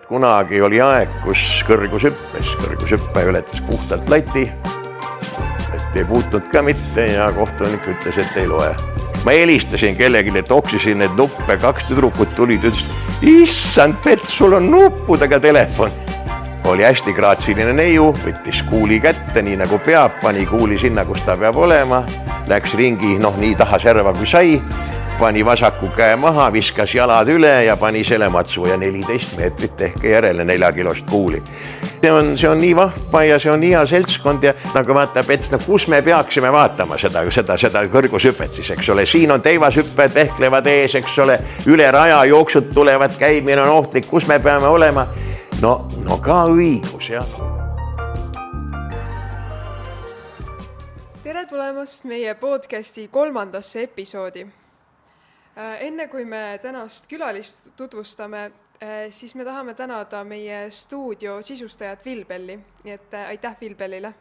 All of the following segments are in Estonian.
kunagi oli aeg, kus kõrgushüppe ületas puhtalt lati. Et ei puutnud ka mitte ja kohtunik ütles, et ei loe. Ma helistasin kellelegi, toksisin need nuppe, 2 tüdrukut tulid, ütlesid, issand, Pet, sul on nuppudega telefon. Oli hästi graatsiline neiu, võttis kuuli kätte, nii nagu peab, pani kuuli sinna, kus ta peab olema, läks ringi, nii taha serva kui sai, pani vasaku käe maha, viskas jalad üle ja pani selle matsu ja 14 meetrit tehke järele 4 kilost kuuli. See on nii vahva ja see on nii hea seltskond ja nagu vaatab, et kus me peaksime vaatama seda kõrgushüpet siis, eks ole. Siin on teivashüpped vehklevad ees, eks ole, üle raja jooksud tulevad, käimine on ohtlik, kus me peame olema. No ka õigus, jah. Tere tulemast meie podcasti 3. episoodi. Enne kui me tänast külalist tutvustame, siis me tahame tänada meie stuudio sisustajat Vilbelli, nii et aitäh Vilbellile.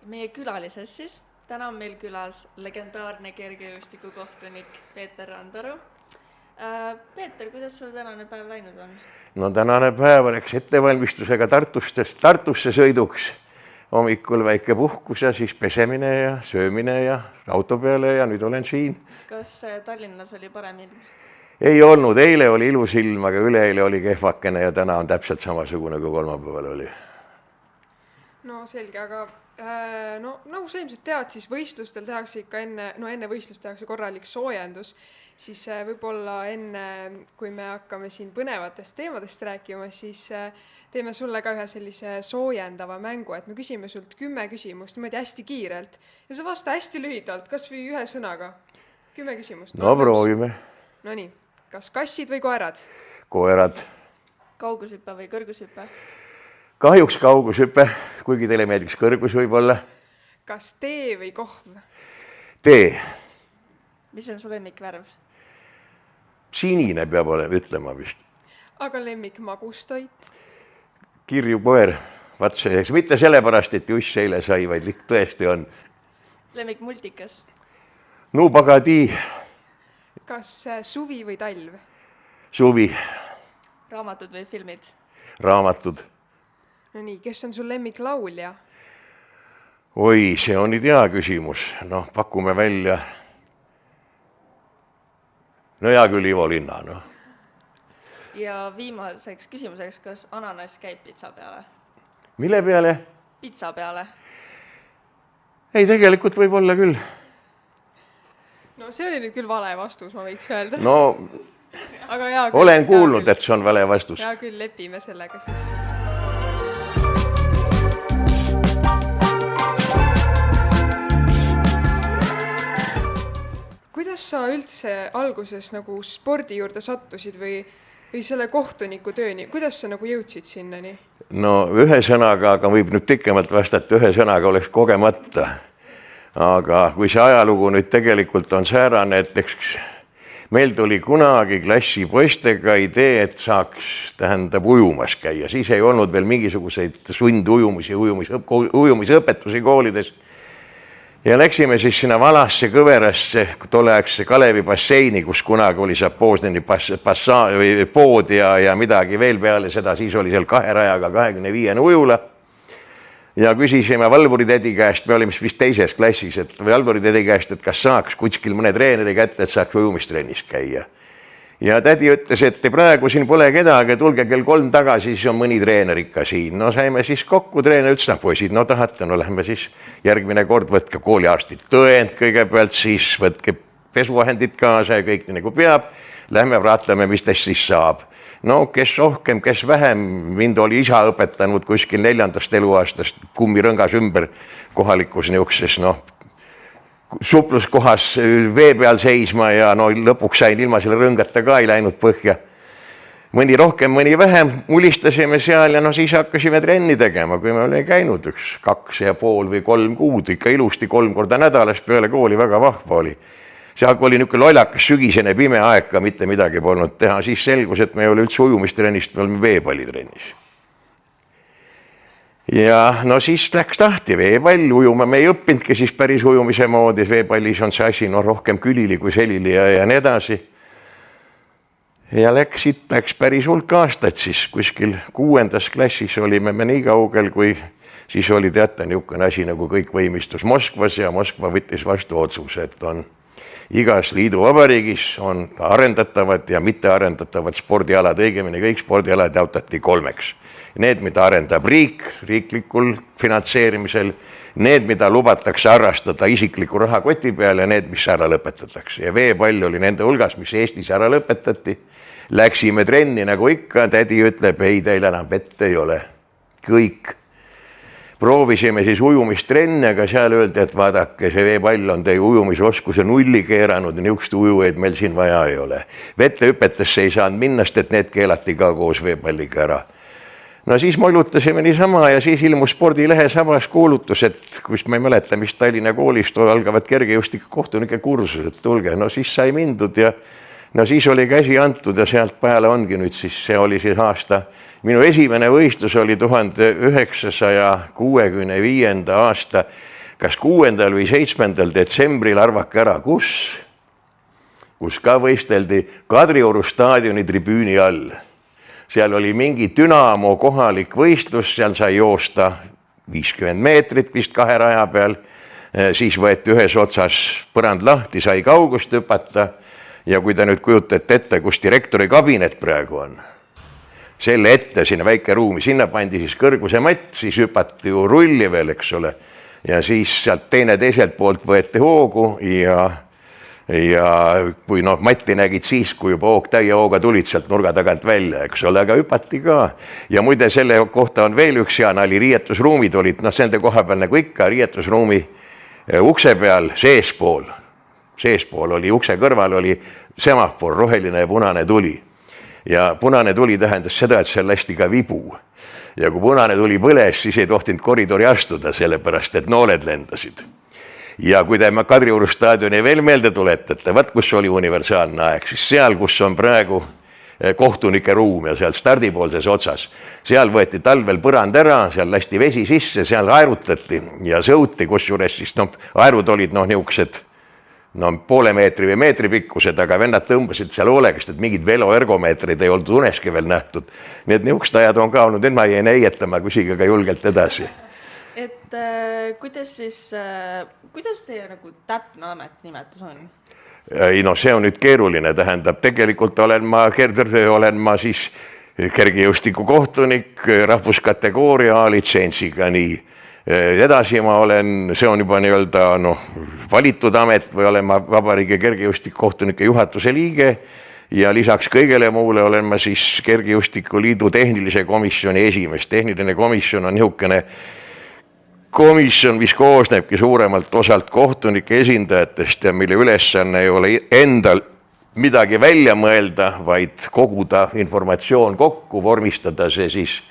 Meie külalises siis. Täna on meil külas legendaarne kergejõustikukohtunik Peeter Randaru. Peeter, kuidas sul tänane päev läinud on? No tänane päev oleks ettevalmistusega Tartusse sõiduks. Hommikul väike puhkus ja siis pesemine ja söömine ja auto peale ja nüüd olen siin. Kas Tallinnas oli parem ilm? Ei olnud, eile oli ilus ilm, aga üleeile oli kehvakene ja täna on täpselt samasugune kui kolmapäeval oli. No selge, aga nagu sa ilmselt tead, siis võistlustel tehakse ikka enne võistlust tehakse korralik soojendus, siis võib-olla enne, kui me hakkame siin põnevatest teemadest rääkima, siis teeme sulle ka ühe sellise soojendava mängu, et me küsime sult 10 küsimust niimoodi hästi kiirelt ja sa vasta hästi lühidalt, kas või ühe sõnaga. 10 küsimust. No proovime. No nii, kas kassid või koerad? Koerad. Kaugushüpe või kõrgushüpe? Kahjuks kaugushüpe, kuigi teile meeldiks kõrgus võib-olla. Kas tee või kohv? Tee. Mis on su lemmikvärv? Sinine peab olema, ütlema vist. Aga lemmik magustoit? Kirju koer, vatsejaks. Mitte sellepärast, et juss eile sai, vaid tõesti on. Lemmik multikas? Nupagadi. Kas suvi või talv? Suvi. Raamatud või filmid? Raamatud. No nii, kes on sul lemmik laulja? Oi, see on nüüd hea küsimus. Pakume välja. No hea küll Ivo Linna, Ja viimaseks küsimuseks, kas ananas käib pitsa peale? Mille peale? Pitsa peale. Ei, tegelikult võib olla küll. No see oli nüüd küll vale vastus, ma võiks öelda. No, aga hea küll, olen kuulnud, et see on vale vastus. Hea küll, lepime sellega siis. Kuidas sa üldse alguses nagu spordi juurde sattusid või selle kohtuniku tööni? Kuidas sa nagu jõudsid sinnani? No ühe sõnaga, aga võib nüüd pikemalt vastata, ühe sõnaga oleks kogemata. Aga kui see ajalugu nüüd tegelikult on säärane, et meil tuli kunagi klassi poistega idee, et saaks ujumas käia. Siis ei olnud veel mingisuguseid sundujumusi, ujumisõpetusi koolides. Ja läksime siis sinna Valasse Kõverasse, tolleaegse Kalevi basseini, kus kunagi oli Zapozneni pood ja midagi veel peale seda, siis oli seal 2 rajaga 25 ujula. Ja küsisime valvuritädi käest, me olime vist 2. klassis, et valvuritädi käest, et kas saaks kuskil mõne treeneri kätte, et saaks ujumistrennis käia. Ja tädi ütles, et praegu siin pole kedagi, tulge kell 3 tagasi, siis on mõni treener ikka siin. No saime siis kokku, treener ütles, poisid, tahate, lähme siis järgmine kord, võtke kooliaastid tõend kõigepealt, siis võtke pesuvahendid kaasa ja kõik nii nagu peab. Lähme vaatleme, mis teist siis saab. No kes rohkem, kes vähem, mind oli isa õpetanud kuskil 4. eluaastast kummirõngas ümber kohalikus niukses, supluskohas vee peal seisma ja lõpuks sain ilma selle rõngata ka ei läinud põhja. Mõni rohkem, mõni vähem, mulistasime seal ja siis hakkasime trenni tegema, kui me olime käinud 2,5 või 3 kuud, ikka ilusti 3 korda nädalas peale kooli, väga vahva oli. See oli niisugune lollakas sügisene pime aeg, ka mitte midagi polnud teha, siis selgus, et me ei ole üldse ujumistrennist, me oleme veepallitrennis. Ja siis läks lahti veepall, ujuma me ei õppinudki siis päris ujumise moodi, veepallis on see asi rohkem külili kui selili ja nii edasi. ja läks päris hulk aastaid siis, kuskil 6. klassis olime me nii kaugel, kui siis oli teate niisugune asi nagu kõikvõimistus Moskvas ja Moskva võttis vastu otsuse, et on igas liiduvabariigis on arendatavad ja mitte arendatavad spordialad, õigemini kõik spordialad jaotati 3. Need, mida arendab riik riiklikul finantseerimisel, need, mida lubatakse harrastada isikliku rahakoti peale ja need, mis ära lõpetatakse. Ja veepall oli nende hulgas, mis Eestis ära lõpetati. Läksime trenni nagu ikka, tädi ütleb, ei, teil enam vett ei ole. Kõik. Proovisime siis ujumistrenni, aga seal öeldi, et vaadake, see veepall on teie ujumisoskuse nulli keeranud ja niisugust ujujaid meil siin vaja ei ole. Vettehüpetesse ei saanud minnast, et need keelati ka koos veepalliga ära. No siis molutasime niisama ja siis ilmus Spordilehes avas kuulutus, et kus ma ei mäleta, mis Tallinna koolist algavad kergejõustiku kohtunike kursused, tulge, no siis sai mindud ja no siis oli käsi antud ja sealt peale ongi nüüd siis, see oli siis aasta, minu esimene võistlus oli 1965. aasta, kas 6. või 7. detsembril, arvake ära, kus ka võisteldi Kadrioru staadioni tribüüni all. Seal oli mingi Dünamo kohalik võistlus, seal sai joosta 50 meetrit vist 2 raja peal, siis võeti ühes otsas põrand lahti, sai kaugust hüpata ja kui te nüüd kujutate ette, kus direktori kabinet praegu on, selle ette sinna väike ruumi, sinna pandi siis kõrguse matt, siis hüpati ju rulli veel, eks ole, ja siis sealt teiselt poolt võeti hoogu ja kui matti nägid siis, kui juba täie hooga tulid sealt nurga tagant välja, eks ole, aga hüpati ka. Ja muide selle kohta on veel üks hea nali, riietusruumid olid, nende koha peal nagu ikka, riietusruumi ukse peal seespool oli, ukse kõrval oli semafor, roheline ja punane tuli. Ja punane tuli tähendas seda, et seal lasti ka vibu. Ja kui punane tuli põles, siis ei tohtinud koridori astuda, sellepärast et nooled lendasid. Ja kui te Kadrioru staadioni veel meelde tuletate, vaat kus oli universaalne aeg, siis seal, kus on praegu kohtunike ruum ja seal stardipoolses otsas, seal võeti talvel põrand ära, seal lasti vesi sisse, seal aerutati ja sõuti, kusjuures siis aerud olid niisugused poole meetri või meetri pikkused, aga vennad tõmbasid seal hoolegast, et mingid veloergomeetrid ei olnud uneski veel nähtud. Nii et niisugused ajad on ka olnud, nüüd ma jäin heietama, küsige ka julgelt edasi. Et kuidas teie nagu täpne ametnimetus on? Ei see on nüüd keeruline, tähendab, tegelikult olen ma siis kergejõustiku kohtunik rahvuskategooria A-litsentsiga, nii. Edasi ma olen, see on juba nii-öelda valitud amet või olen ma Vabariigi kergejõustiku kohtunike juhatuse liige ja lisaks kõigele muule olen ma siis Kergejõustiku Liidu tehnilise komisjoni esimees. Tehniline komisjon on niisugune komisjon, mis koosnebki suuremalt osalt kohtunike esindajatest ja mille ülesanne ei ole endal midagi välja mõelda, vaid koguda informatsioon kokku, vormistada see siis,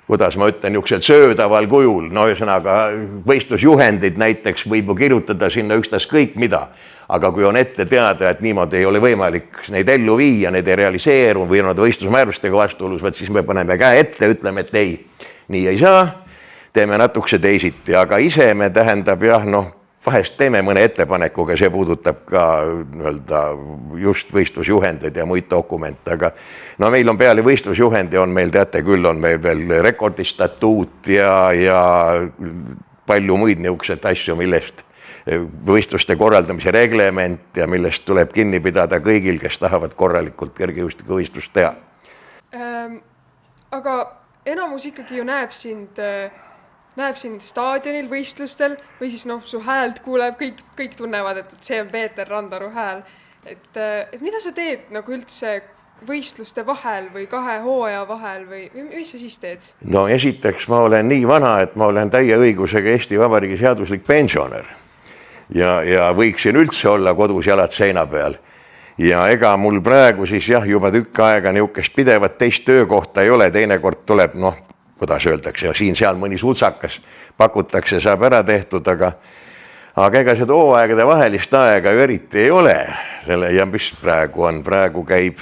kuidas ma ütlen, niisugusel söödaval kujul, ühesõnaga võistlusjuhendid näiteks võib ju kirjutada sinna ükstaskõik mida, aga kui on ette teada, et niimoodi ei ole võimalik neid ellu viia, need ei realiseeru või on võistlusmäärustega vastuolus, siis me paneme käe ette, ütleme, et ei, nii ei saa, teeme natukese teisiti, aga ise me tähendab vahest teeme mõne ettepanekuga, see puudutab ka just võistlusjuhendeid ja muid dokumente, aga meil on peale võistlusjuhendi on meil, teate küll, on meil veel rekordistatuut ja palju muid niisuguseid asju, millest võistluste korraldamise reglement ja millest tuleb kinni pidada kõigil, kes tahavad korralikult kergejõustikuvõistlust teha. Aga enamus ikkagi ju näeb sind staadionil võistlustel või siis su häält kuuleb, kõik tunnevad, et see on Peeter Randaru hääl. Et mida sa teed üldse võistluste vahel või 2 hooaja vahel või mis sa siis teed? Esiteks ma olen nii vana, et ma olen täie õigusega Eesti Vabariigi seaduslik pensionär ja võiksin üldse olla kodus jalad seina peal. Ja ega mul praegu siis juba tükk aega niisugust pidevat teist töökohta ei ole, teinekord tuleb, kuidas öeldakse, siin-seal mõni sutsakas pakutakse, saab ära tehtud, aga ega seda hooaegade vahelist aega ju eriti ei ole. Ja mis praegu on, praegu käib,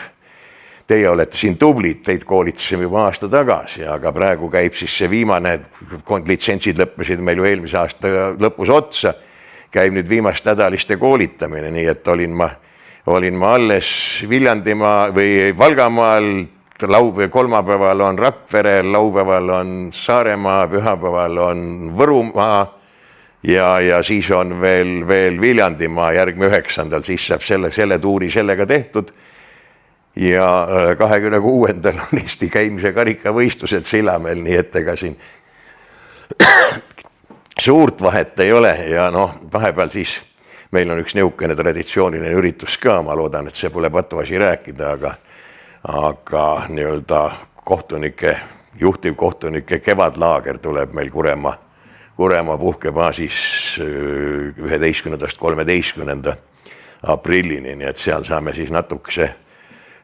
teie olete siin tublid, teid koolitasime juba aasta tagasi, aga praegu käib siis see viimane, litsentsid lõppesid meil ju eelmise aasta lõpus otsa, käib nüüd viimast nädaliste koolitamine, nii et olin ma alles Viljandimaa või Valgamaal, kolmapäeval on Rakvere, laupäeval on Saaremaa, pühapäeval on Võrumaa ja siis on veel Viljandimaa järgmine 9. Siis saab selle tuuri sellega tehtud. Ja 26. on Eesti käimise karikavõistlused Sillamäel, nii et ega siin suurt vahet ei ole ja vahepeal siis meil on üks niisugune traditsiooniline üritus ka, ma loodan, et see pole patuasi rääkida, aga nii-öelda juhtivkohtunike kevadlaager tuleb meil Kuremaa puhkebaasis 11.–13. aprillini, nii et seal saame siis natukese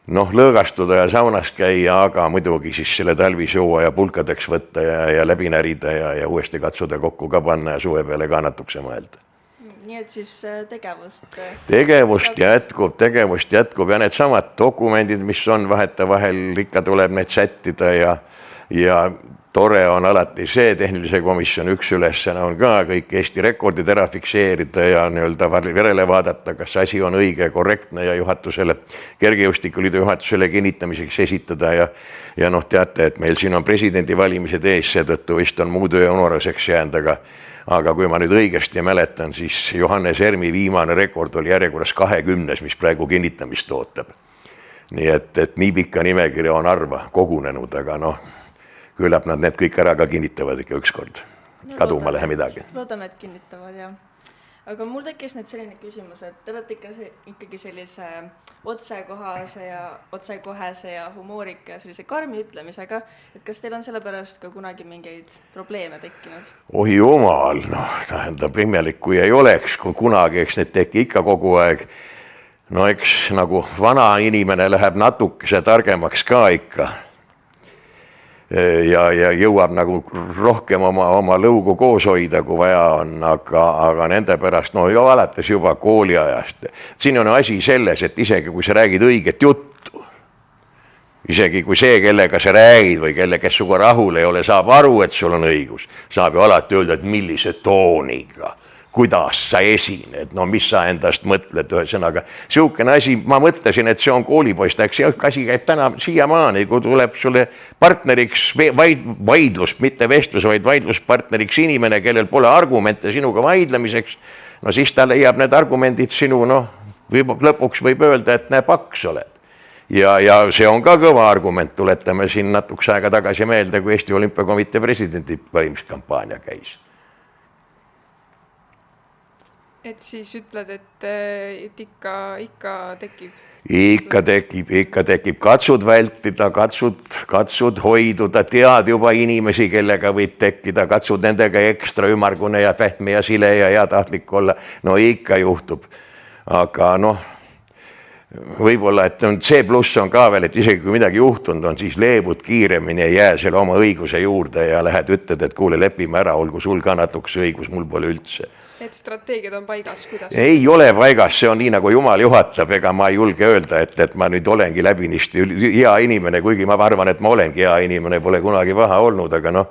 lõõgastuda ja saunas käia, aga muidugi siis selle talvisuua ja pulkadeks võtta ja läbi närida ja uuesti katsuda kokku ka panna ja suve peale ka natukese mõelda. Nii et siis Tegevust jätkub ja need samad dokumendid, mis on vahetevahel, ikka tuleb neid sättida ja tore on alati see, tehnilise komisjoni üks ülesanne on ka kõik Eesti rekordid ära fikseerida ja nii-öelda järele vaadata, kas asi on õige, korrektne ja juhatusele, Kergejõustikuliidu juhatusele kinnitamiseks esitada ja teate, et meil siin on presidendivalimised ees, seetõttu vist on muu töö unoraseks jäänud, aga kui ma nüüd õigesti mäletan, siis Johannes Ermi viimane rekord oli järjekorras 20, mis praegu kinnitamist ootab. Nii et nii pikka nimekirja on harva kogunenud, aga küllap nad need kõik ära ka kinnitavad ikka ükskord. Kaduma lähe midagi. Loodame, et kinnitavad, jah. Aga mul tekkis nüüd selline küsimus, et te olete ikkagi sellise otsekohese ja humoorika ja sellise karmi ütlemisega, et kas teil on sellepärast ka kunagi mingeid probleeme tekkinud? Oi jumal, tähendab imelik, kui ei oleks, kui kunagi, eks need teki ikka kogu aeg. Eks nagu vana inimene läheb natukese targemaks ka ikka. Ja jõuab nagu rohkem oma lõugu koos hoida, kui vaja on, aga nende pärast, alates juba kooliajast. Siin on asi selles, et isegi kui sa räägid õiget juttu, isegi kui see, kellega sa räägid või kes suga rahul ei ole, saab aru, et sul on õigus, saab ju alati öelda, et millise tooniga, kuidas sa esined, mis sa endast mõtled, ühesõnaga. Siukene asi, ma mõtlesin, et see on koolipoist, eks asi käib täna siiamaani, kui tuleb sulle partneriks vaidlust, mitte vestlus, vaid vaidluspartneriks inimene, kellel pole argumente sinuga vaidlemiseks, siis ta leiab need argumendid sinu, lõpuks võib öelda, et paks oled. Ja see on ka kõva argument, tuletame siin natukese aega tagasi meelde, kui Eesti Olümpiakomitee presidendi valimiskampaania käis. Et siis ütled, et ikka tekib? Ikka tekib. Katsud vältida, katsud hoiduda, tead juba inimesi, kellega võib tekkida, katsud nendega ekstra ümargune ja pähme ja sile ja heatahtlik olla. Ikka juhtub. Aga võib-olla, et C+ on ka veel, et isegi kui midagi juhtunud on, siis leebud kiiremini ja jää selle oma õiguse juurde ja lähed ütled, et kuule, lepime ära, olgu sul ka natukese õigus, mul pole üldse. Et strateegiad on paigas, kuidas? Ei ole paigas, see on nii nagu Jumal juhatab, ega ma ei julge öelda, et ma nüüd olengi läbinisti hea inimene, kuigi ma arvan, et ma olengi hea inimene, pole kunagi paha olnud, aga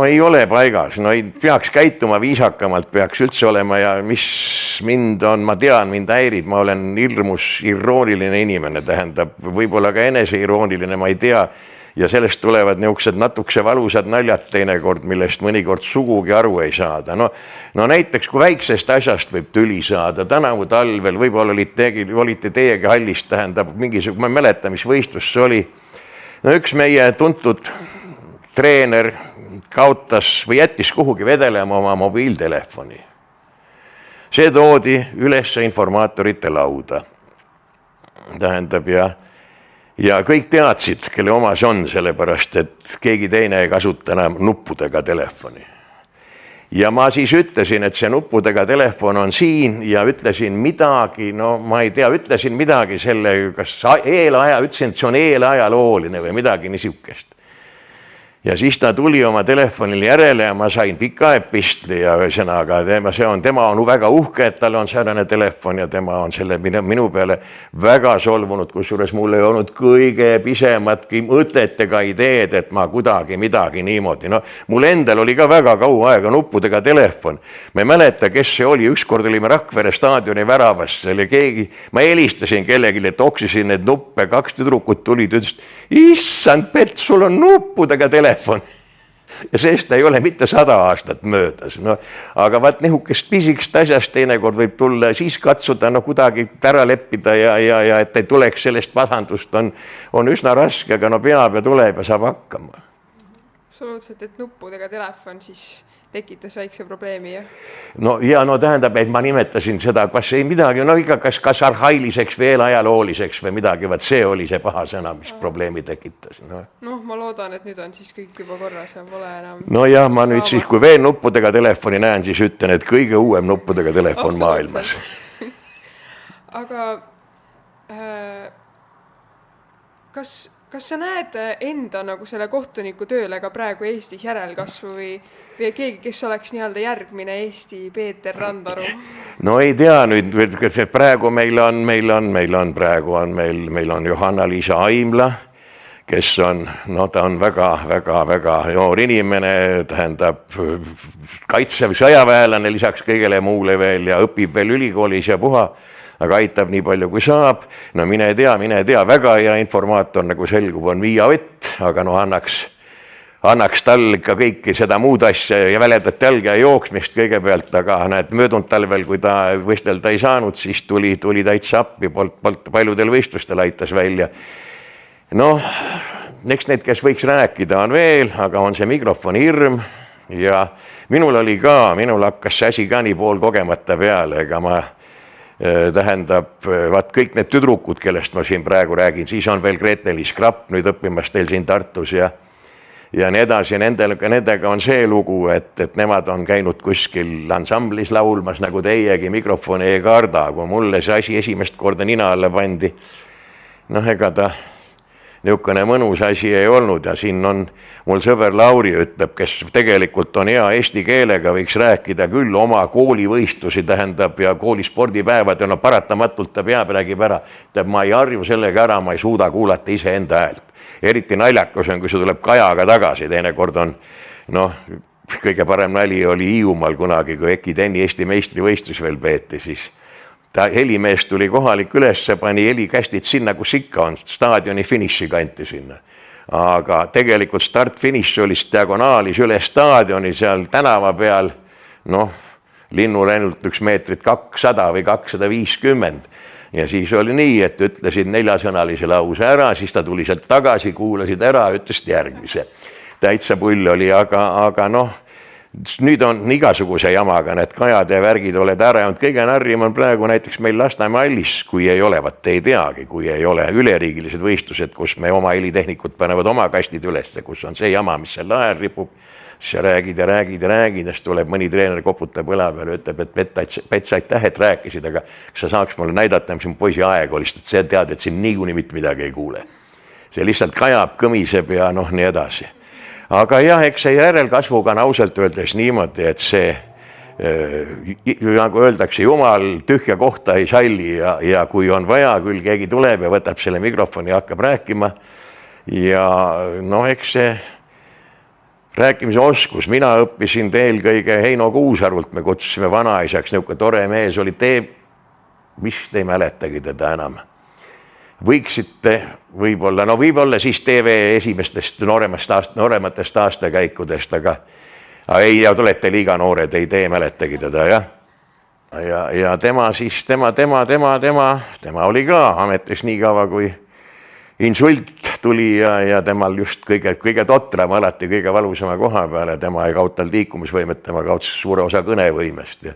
ei ole paigas, ei peaks käituma viisakamalt, peaks üldse olema ja mis mind häirib, ma olen hirmus irooniline inimene, tähendab, võib-olla ka eneseirooniline, ma ei tea, ja sellest tulevad niisugused natukese valusad naljad teinekord, millest mõnikord sugugi aru ei saada. Näiteks, kui väiksest asjast võib tüli saada, tänavu talvel, võib-olla olite teiegi hallist, tähendab, mingisugune mäletamisvõistlus see oli. Üks meie tuntud treener kaotas või jättis kuhugi vedelema oma mobiiltelefoni. See toodi üles informaatorite lauda. Tähendab, ja kõik teadsid, kelle oma see on, sellepärast, et keegi teine ei kasuta enam nuppudega telefoni. Ja ma siis ütlesin, et see nuppudega telefon on siin ja ütlesin midagi, ma ei tea, ütlesin midagi selle, kas ütlesin, et see on eelajalooline või midagi niisugust. ja siis ta tuli oma telefonil järele ja ma sain pika epistli ja ühesõnaga tema on väga uhke, et tal on säärane telefon ja tema on selle minu peale väga solvunud, kusjuures mul ei olnud kõige pisematki mõtet ega ideed, et ma kuidagi midagi niimoodi. No mul endal oli ka väga kaua aega nuppudega telefon. Ma ei mäleta, kes see oli, ükskord olime Rakvere staadioni väravas, see oli keegi, ma helistasin kellelegi, toksisin need nuppe, 2 tüdrukut tulid, ütlesid, issand Pett, sul on nuppudega telefon. Ja sellest ei ole mitte 100 aastat möödas. No, aga vaat nihukest pisikest asjast teinekord võib tulla, siis katsuda kuidagi ära leppida ja et ei tuleks sellest vasandust on üsna raske, aga peab ja tuleb ja saab hakkama. Absoluutselt, et nuppudega telefon siis tekitas väikse probleemi, jah? No tähendab, et ma nimetasin seda, kas ei midagi, ikka kas arhailiseks või eelajalooliseks või midagi, vaat see oli see paha sõna, mis probleemi tekitas. Ma loodan, et nüüd on siis kõik juba korras ja pole enam... Ja ma nüüd siis, kui veel nuppudega telefoni näen, siis ütlen, et kõige uuem nuppudega telefon maailmas. Aga kas sa näed enda selle kohtuniku tööle ka praegu Eestis järelkasvu või keegi, kes oleks nii-öelda järgmine Eesti Peeter Randaru? No ei tea nüüd, praegu meil on Johanna-Liisa Aimla, kes on, ta on väga noor inimene, tähendab kaitsev sõjaväelane lisaks kõigele muule veel ja õpib veel ülikoolis ja puha, aga aitab nii palju kui saab. No mine tea, väga hea informaator, nagu selgub, on Miia Ott, aga annaks tal ikka kõiki seda muud asja ja väledat jalga ja jooksmist kõigepealt, aga möödunud talvel, kui ta võistelda ei saanud, siis tuli täitsa appi, paljudel võistlustel aitas välja. Eks need, kes võiks rääkida, on veel, aga on see mikrofoni hirm ja minul hakkas see asi ka nii pool kogemata peale, ega ma tähendab, vaat kõik need tüdrukud, kellest ma siin praegu räägin, siis on veel Grete-Liis Krapp nüüd õppimas teil siin Tartus ja nii edasi, nendega on see lugu, et nemad on käinud kuskil ansamblis laulmas, nagu teiegi, mikrofoni ei karda, kui mulle see asi esimest korda nina alla pandi. Ega ta niisugune mõnus asi ei olnud ja siin on mul sõber Lauri ütleb, kes tegelikult on hea eesti keelega, võiks rääkida küll oma koolivõistlusi, tähendab, ja koolispordipäevad ja paratamatult ta räägib ära. Ma ei harju sellega ära, ma ei suuda kuulata iseenda häält. Eriti naljakas on, kui see tuleb Kajaga tagasi, teinekord on, kõige parem nali oli Hiiumaal kunagi, kui Eki Tenni Eesti meistrivõistlus veel peeti, siis ta helimees tuli kohalik ülesse, pani helikästid sinna, kus ikka on, staadioni finiši kanti sinna. Aga tegelikult start-finiš oli diagonaalis üle staadioni seal tänava peal, linnul ainult 1 meetrit 200 või 250. Ja siis oli nii, et ütlesid 4-sõnalise lause ära, siis ta tuli sealt tagasi, kuulasid ära, ütlesid järgmise. Täitsa pull oli, aga nüüd on igasuguse jamaga, need kajad ja värgid oled ära ja kõige narrim on praegu näiteks meil Lasnamäe hallis, kui ei ole, vaat ei teagi, kui ei ole üleriigilised võistlused, kus me oma helitehnikud panevad oma kastid ülesse, kus on see jama, mis seal lael ripub, siis sa räägid ja siis tuleb mõni treener koputab õla peale, ütleb, et Pets, aitäh, et rääkisid, aga kas sa saaks mulle näidata, mis mu poisi aeg oli, sest see tead, et siin niikuinii mitte midagi ei kuule. See lihtsalt kajab, kõmiseb ja nii edasi. Aga jah, eks see järelkasvuga on ausalt öeldes niimoodi, et see, nagu öeldakse, jumal tühja kohta ei salli ja kui on vaja, küll keegi tuleb ja võtab selle mikrofoni ja hakkab rääkima. Ja eks see rääkimise oskus, mina õppisin eelkõige Heino Kuusarult, me kutsusime vanaisaks, niisugune tore mees oli, vist ei mäletagi teda enam. Võiksite võib-olla siis TV esimestest noorematest aastakäikudest, aga ei, te olete liiga noored, ei mäletagi teda, jah. Ja tema oli ka ametis nii kaua, kui insult tuli ja temal just kõige totram, alati kõige valusama koha peale, tema ei kaotanud liikumisvõimet, tema kaotas suure osa kõnevõimest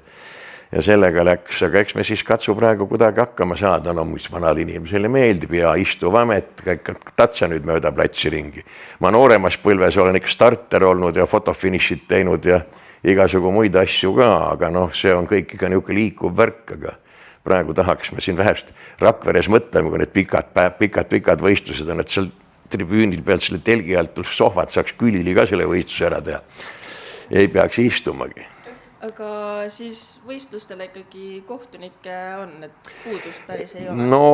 ja sellega läks, aga eks me siis katsu praegu kuidagi hakkama saada, mis vanal inimesele meeldib ja istuv amet, tatsa nüüd mööda platsi ringi. Ma nooremas põlves olen ikka starter olnud ja fotofinišid teinud ja igasugu muid asju ka, aga see on kõik ikka niisugune liikuv värk, aga praegu tahaks me siin vähest Rakveres mõtlema, kui need pikad võistlused on, et seal tribüünil pealt selle telgi alt sohvad, saaks külili ka selle võistluse ära teha. Ei peaks istumagi. Aga siis võistlustele ikkagi kohtunikke on, et puudust päris ei ole? No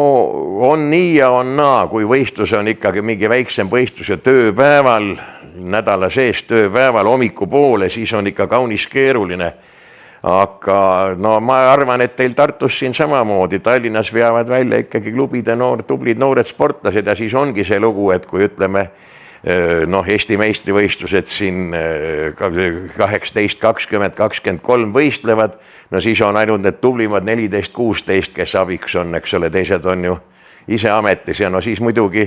on nii ja on naa, kui võistlus on ikkagi mingi väiksem võistlus ja tööpäeval, nädala sees tööpäeval hommikupoole, siis on ikka kaunis keeruline. Aga no ma arvan, et teil Tartus siin samamoodi, Tallinnas veavad välja ikkagi klubide tublid noored sportlased ja siis ongi see lugu, et kui ütleme, Eesti meistrivõistlused siin 18, 20, 23 võistlevad, no siis on ainult need tublimad 14, 16, kes abiks on, eks ole, teised on ju ise ametis ja no siis muidugi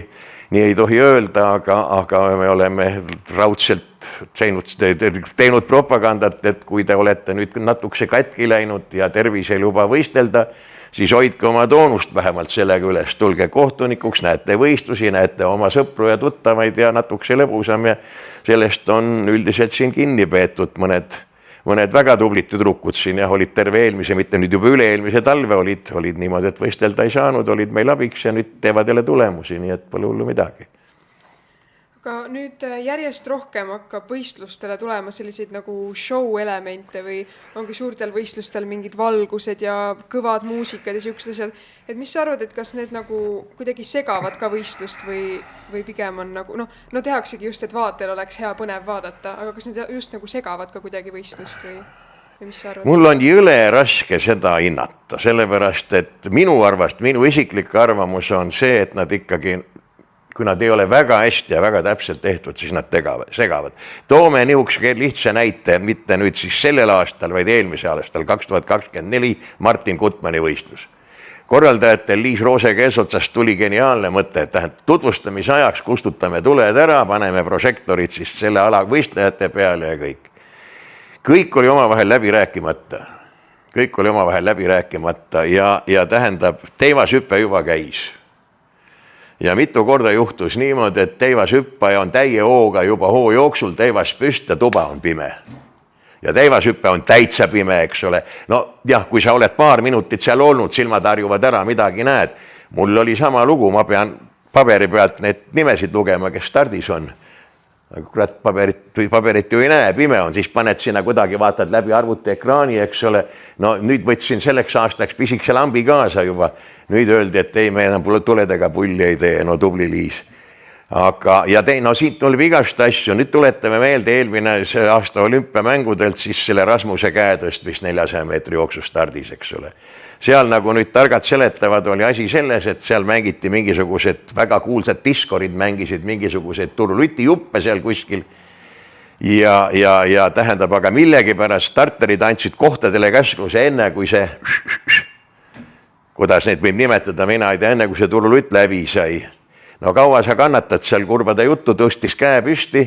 nii ei tohi öelda, aga me oleme raudselt teinud propagandat, et kui te olete nüüd natukese katki läinud ja tervis ei luba võistelda, siis hoidke oma toonust vähemalt sellega üles, tulge kohtunikuks, näete võistlusi, näete oma sõpru ja tuttavaid ja natukese lõbusam ja sellest on üldiselt siin kinni peetud mõned väga tublid tüdrukud siin ja olid terve eelmise, mitte nüüd juba üle-eelmise talve olid niimoodi, et võistelda ei saanud, olid meil abiks ja nüüd teevad jälle tulemusi, nii et pole hullu midagi. Aga nüüd järjest rohkem hakkab võistlustele tulema selliseid nagu show elemente või ongi suurtel võistlustel mingid valgused ja kõvad muusikad ja siuksed asjad. Et mis sa arvad, et kas need nagu kuidagi segavad ka võistlust või pigem on nagu, no tehaksegi just, et vaatel oleks hea põnev vaadata, aga kas need just nagu segavad ka kuidagi võistlust või mis sa arvad? Mul on jõle raske seda hinnata, sellepärast, et minu isiklik arvamus on see, et nad ikkagi kui nad ei ole väga hästi ja väga täpselt tehtud, siis nad segavad. Toome niisuguse lihtsa näite, mitte nüüd siis sellel aastal, vaid eelmise aastal, 2024 Martin Gutmanni võistlus. Korraldajatel Liis Roosega eesotsast tuli geniaalne mõte, et tutvustamise ajaks kustutame tuled ära, paneme prožektorid siis selle ala võistlejate peale ja kõik. Kõik oli omavahel läbi rääkimata ja tähendab, teivashüppe juba käis. Ja mitu korda juhtus niimoodi, et teivashüppaja on täie hooga juba hoo jooksul, teivas püst ja tuba on pime. Ja teivashüppe on täitsa pime, eks ole. No jah, kui sa oled paar minutit seal olnud, silmad harjuvad ära, midagi näed. Mul oli sama lugu, ma pean paberi pealt need nimesid lugema, kes stardis on. Kurat, paberit ju ei näe, pime on, siis paned sinna kuidagi, vaatad läbi arvuti ekraani, eks ole. No nüüd võtsin selleks aastaks pisikese lambi kaasa juba. Nüüd öeldi, et ei, me enam tuledega pulli ei tee, no tubli Liis. No siit tuleb igast asju, nüüd tuletame meelde eelmine aasta olümpiamängudelt siis selle Rasmuse käetõstmist 400 meetri jooksu stardis, eks ole. Seal nagu nüüd targad seletavad, oli asi selles, et seal mängiti mingisugused väga kuulsad diskorid, mängisid mingisuguseid turuluti juppe seal kuskil. Ja tähendab, aga millegipärast starterid andsid kohtadele käskluse enne, kui see kuidas neid võib nimetada, mina ei tea, enne kui see turulutt läbi sai. No kaua sa kannatad seal kurbade juttu, tõstis käe püsti,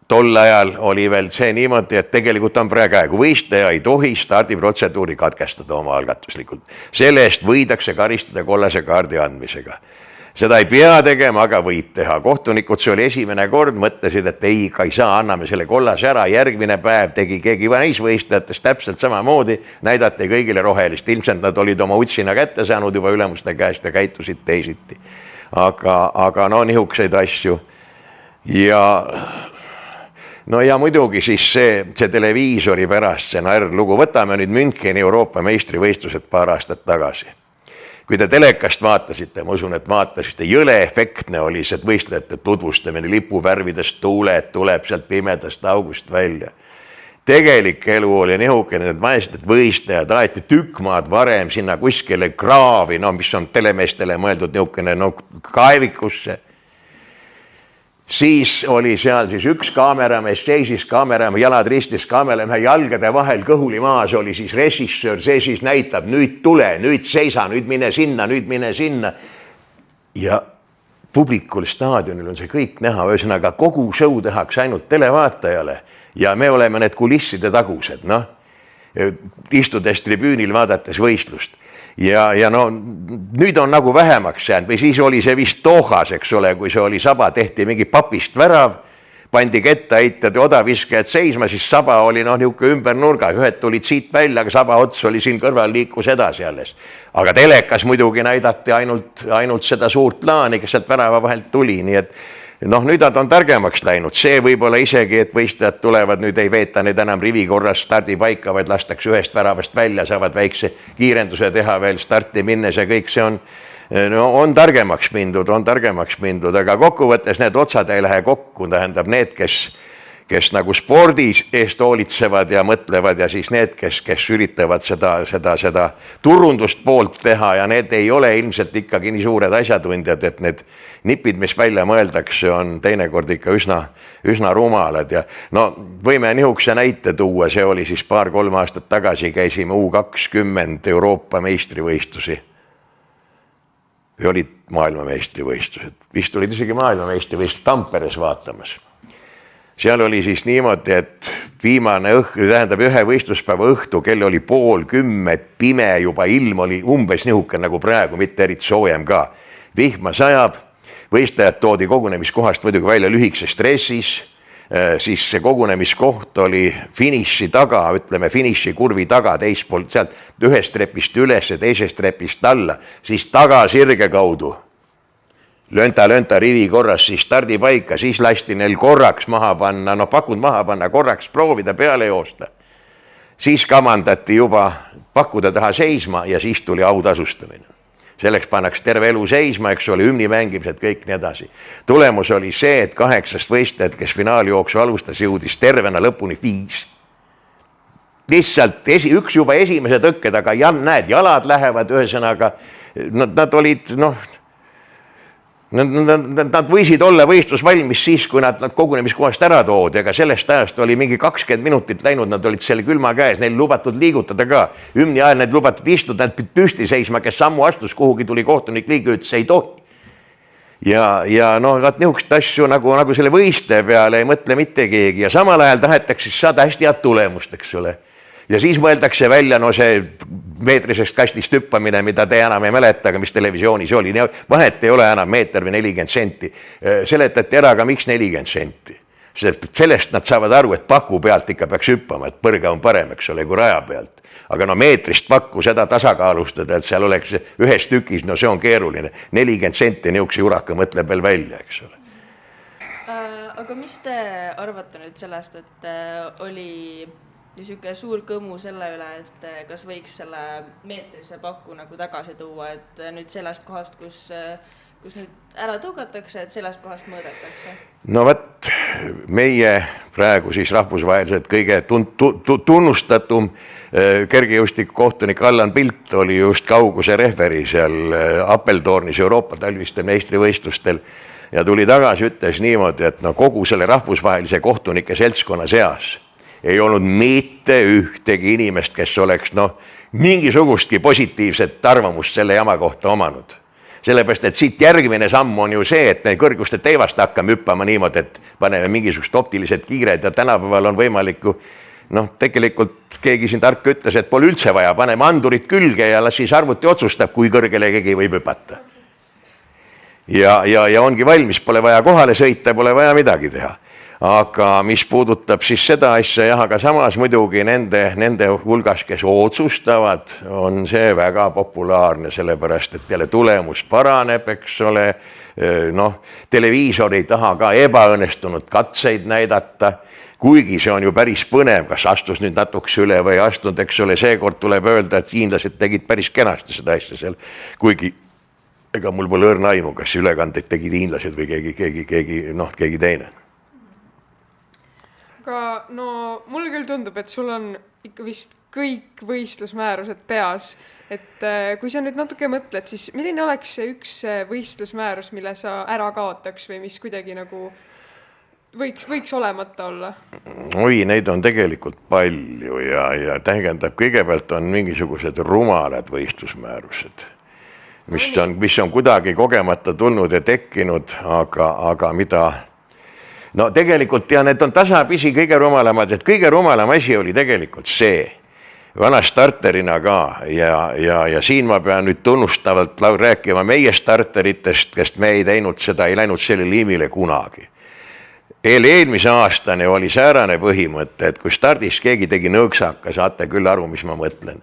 tol ajal oli veel see niimoodi, et tegelikult on praegu võistleja ei tohi stardiprotseduuri katkestada oma algatuslikult. Selle eest võidakse karistada kollase kaardi andmisega. Seda ei pea tegema, aga võib teha. Kohtunikud, see oli esimene kord, mõtlesid, et ei saa, anname selle kollase ära. Järgmine päev tegi keegi naisvõistlejatest täpselt samamoodi, näidati kõigile rohelist. Ilmselt nad olid oma utsina kätte saanud juba ülemuste käest ja käitusid teisiti. Aga no niisuguseid asju. Ja muidugi siis see televiisori pärast see lugu. Võtame nüüd Müncheni Euroopa meistrivõistlused paar aastat tagasi. Kui te telekast vaatasite, ma usun, et vaatasite, jõle efektne oli see võistlejate tutvustamine, lipuvärvidest tuuled tuleb sealt pimedast august välja. Tegelik elu oli niisugune, need vaesed võistlejad aeti tükk maad varem sinna kuskile kraavi, mis on telemeestele mõeldud niisugune kaevikusse. Siis oli seal siis üks kaameramees, seisis kaameramees, jalad ristis kaameramehe jalgade vahel kõhuli maas oli siis režissöör, see siis näitab, nüüd tule, nüüd seisa, nüüd mine sinna. Ja publikul staadionil on see kõik näha, ühesõnaga kogu show tehakse ainult televaatajale ja me oleme need kulisside tagused, istudes tribüünil vaadates võistlust. Ja nüüd on nagu vähemaks jäänud või siis oli see vist Dohas, eks ole, kui see oli saba, tehti mingi papist värav, pandi kettaheitjad ja odaviskajad seisma, siis saba oli niisugune ümber nurga, ühed tulid siit välja, aga saba ots oli siin kõrval, liikus edasi alles. Aga telekas muidugi näidati ainult seda suurt plaani, kes sealt värava vahelt tuli, nii et nüüd nad on targemaks läinud, see võib-olla isegi, et võistlejad tulevad, nüüd ei veeta neid enam rivi korras stardipaika, vaid lastakse ühest väravast välja, saavad väikse kiirenduse teha veel starti minnes ja kõik see on targemaks mindud, aga kokkuvõttes need otsad ei lähe kokku, tähendab need, kes nagu spordis eest hoolitsevad ja mõtlevad ja siis need, kes üritavad seda turundust poolt teha ja need ei ole ilmselt ikkagi nii suured asjatundjad, et need nipid, mis välja mõeldakse, on teinekord ikka üsna rumalad ja võime nihukese näite tuua, see oli siis 2-3 aastat tagasi, käisime U20 Euroopa meistrivõistlusi. Või olid maailmameistrivõistlused, vist olid isegi maailmameistrivõistlused Tamperes vaatamas. Seal oli siis niimoodi, et viimane tähendab ühe võistluspäeva õhtu, kell oli 9:30, pime juba, ilm oli umbes nihuke nagu praegu, mitte eriti soojem ka. Vihma sajab, võistlejad toodi kogunemiskohast muidugi välja lühikses stressis, siis see kogunemiskoht oli finiši taga, ütleme finiši kurvi taga, teispoolt sealt ühest trepist üles ja teisest trepist alla, siis taga sirge kaudu. Lönta rivi korras, siis stardipaika, siis lasti neil korraks maha panna, pakud maha panna, korraks proovida peale joosta. Siis kamandati juba pakkuda taha seisma ja siis tuli autasustamine. Selleks pannaks terve elu seisma, eks ole, hümni mängimised, kõik nii edasi. Tulemus oli see, et 8 võistlejat, kes finaaljooksu alustas, jõudis tervena lõpuni 5. Lihtsalt üks juba esimese tõkke taga, näed, jalad lähevad, ühesõnaga, nad olid, nad võisid olla võistlus valmis siis, kui nad kogunemiskohast ära toodi, aga sellest ajast oli mingi 20 minutit läinud, nad olid selle külma käes, neil lubatud liigutada ka. Hümni ajal need lubatud istuda, nad pidid püsti seisma, kes sammu astus kuhugi, tuli kohtunik liige, ütles, ei tohi. Ja nihukest asju nagu selle võiste peale ei mõtle mitte keegi ja samal ajal tahetakse saada hästi head tulemust, eks ole. Ja siis mõeldakse välja see meetrisest kastist hüppamine, mida te enam ei mäleta, aga mis televisioonis oli. Vahet ei ole enam meeter või 40 senti. Seletati ära ka miks 40 senti. Sellest nad saavad aru, et paku pealt ikka peaks hüppama, et põrge on parem, eks ole, kui raja pealt. Aga meetrist pakku seda tasakaalustada, et seal oleks ühes tükis, see on keeruline. 40 senti nihukese juraka mõtleb veel välja, eks ole. Aga mis te arvate nüüd sellest, et oli niisugune suur kõmu selle üle, et kas võiks selle meetrise paku nagu tagasi tuua, et nüüd sellest kohast, kus nüüd ära tõugatakse, et sellest kohast mõõdetakse? Võt, meie praegu siis rahvusvaheliselt kõige tunnustatum kergejõustikukohtunik Allan Pilt oli just kauguse rehveri seal Appeltornis Euroopa talvistel meistrivõistlustel ja tuli tagasi, ütles niimoodi, et kogu selle rahvusvahelise kohtunike seltskonna seas ei olnud mitte ühtegi inimest, kes oleks mingisugustki positiivset arvamust selle jama kohta omanud. Sellepärast, et siit järgmine samm on ju see, et me kõrguste teivast hakkame hüppama niimoodi, et paneme mingisugust optilised kiired ja tänapäeval on võimalik ju, tegelikult keegi siin tark ütles, et pole üldse vaja, paneme andurid külge ja las siis arvuti otsustab, kui kõrgele keegi võib hüpata. Ja ongi valmis, pole vaja kohale sõita, pole vaja midagi teha. Aga mis puudutab siis seda asja, aga samas muidugi nende hulgas, kes otsustavad, on see väga populaarne, sellepärast, et peale tulemus paraneb, eks ole, televiisor ei taha ka ebaõnnestunud katseid näidata, kuigi see on ju päris põnev, kas astus nüüd natuks üle või astunud, eks ole, seekord tuleb öelda, et hiinlased tegid päris kenasti seda asja seal, kuigi ega mul pole õrna aimu, kas ülekandeid tegid hiinlased või keegi teine. Aga mulle küll tundub, et sul on ikka vist kõik võistlusmäärused peas, et kui sa nüüd natuke mõtled, siis milline oleks see üks võistlusmäärus, mille sa ära kaotaks või mis kuidagi nagu võiks olemata olla? Oi, neid on tegelikult palju ja tähendab, kõigepealt on mingisugused rumalad võistlusmäärused, mis on kuidagi kogemata tulnud ja tekkinud, aga mida tegelikult need on tasapisi kõige rumalamad, et kõige rumalam asi oli tegelikult see, vana starterina ka ja siin ma pean nüüd tunnustavalt rääkima meie starteritest, kes me ei teinud seda, ei läinud selle liimile kunagi. eelmise aastane oli säärane põhimõte, et kui stardis keegi tegi nõksaka, saate küll aru, mis ma mõtlen.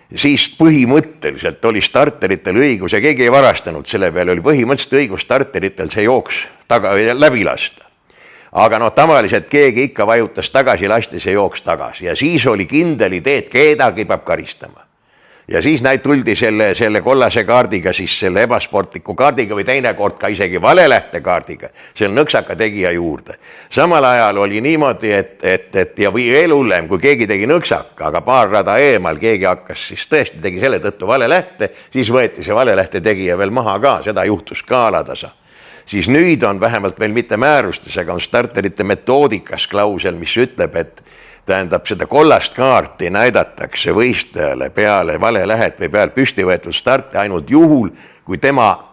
Siis põhimõtteliselt oli starteritel õigus ja keegi ei varastanud selle peale, oli põhimõtteliselt õigus starteritel see jooks läbi lasta. Aga tavaliselt keegi ikka vajutas tagasi, lasti see jooks tagasi ja siis oli kindel idee, et kedagi peab karistama. Ja siis tuldi selle kollase kaardiga, siis selle ebasportliku kaardiga või teinekord ka isegi valelähte kaardiga, selle nõksaka tegija juurde. Samal ajal oli niimoodi, et ja või veel hullem, kui keegi tegi nõksaka, aga paar rada eemal keegi hakkas, siis tõesti tegi selle tõttu valelähte, siis võeti see valelähte tegija veel maha ka, seda juhtus ka alatasa. Siis nüüd on vähemalt veel mitte määrustes, aga on starterite metoodikas klausel, mis ütleb, et tähendab, seda kollast kaarti näidatakse võistlejale peale valelähet või peale püsti võetud starti ainult juhul, kui tema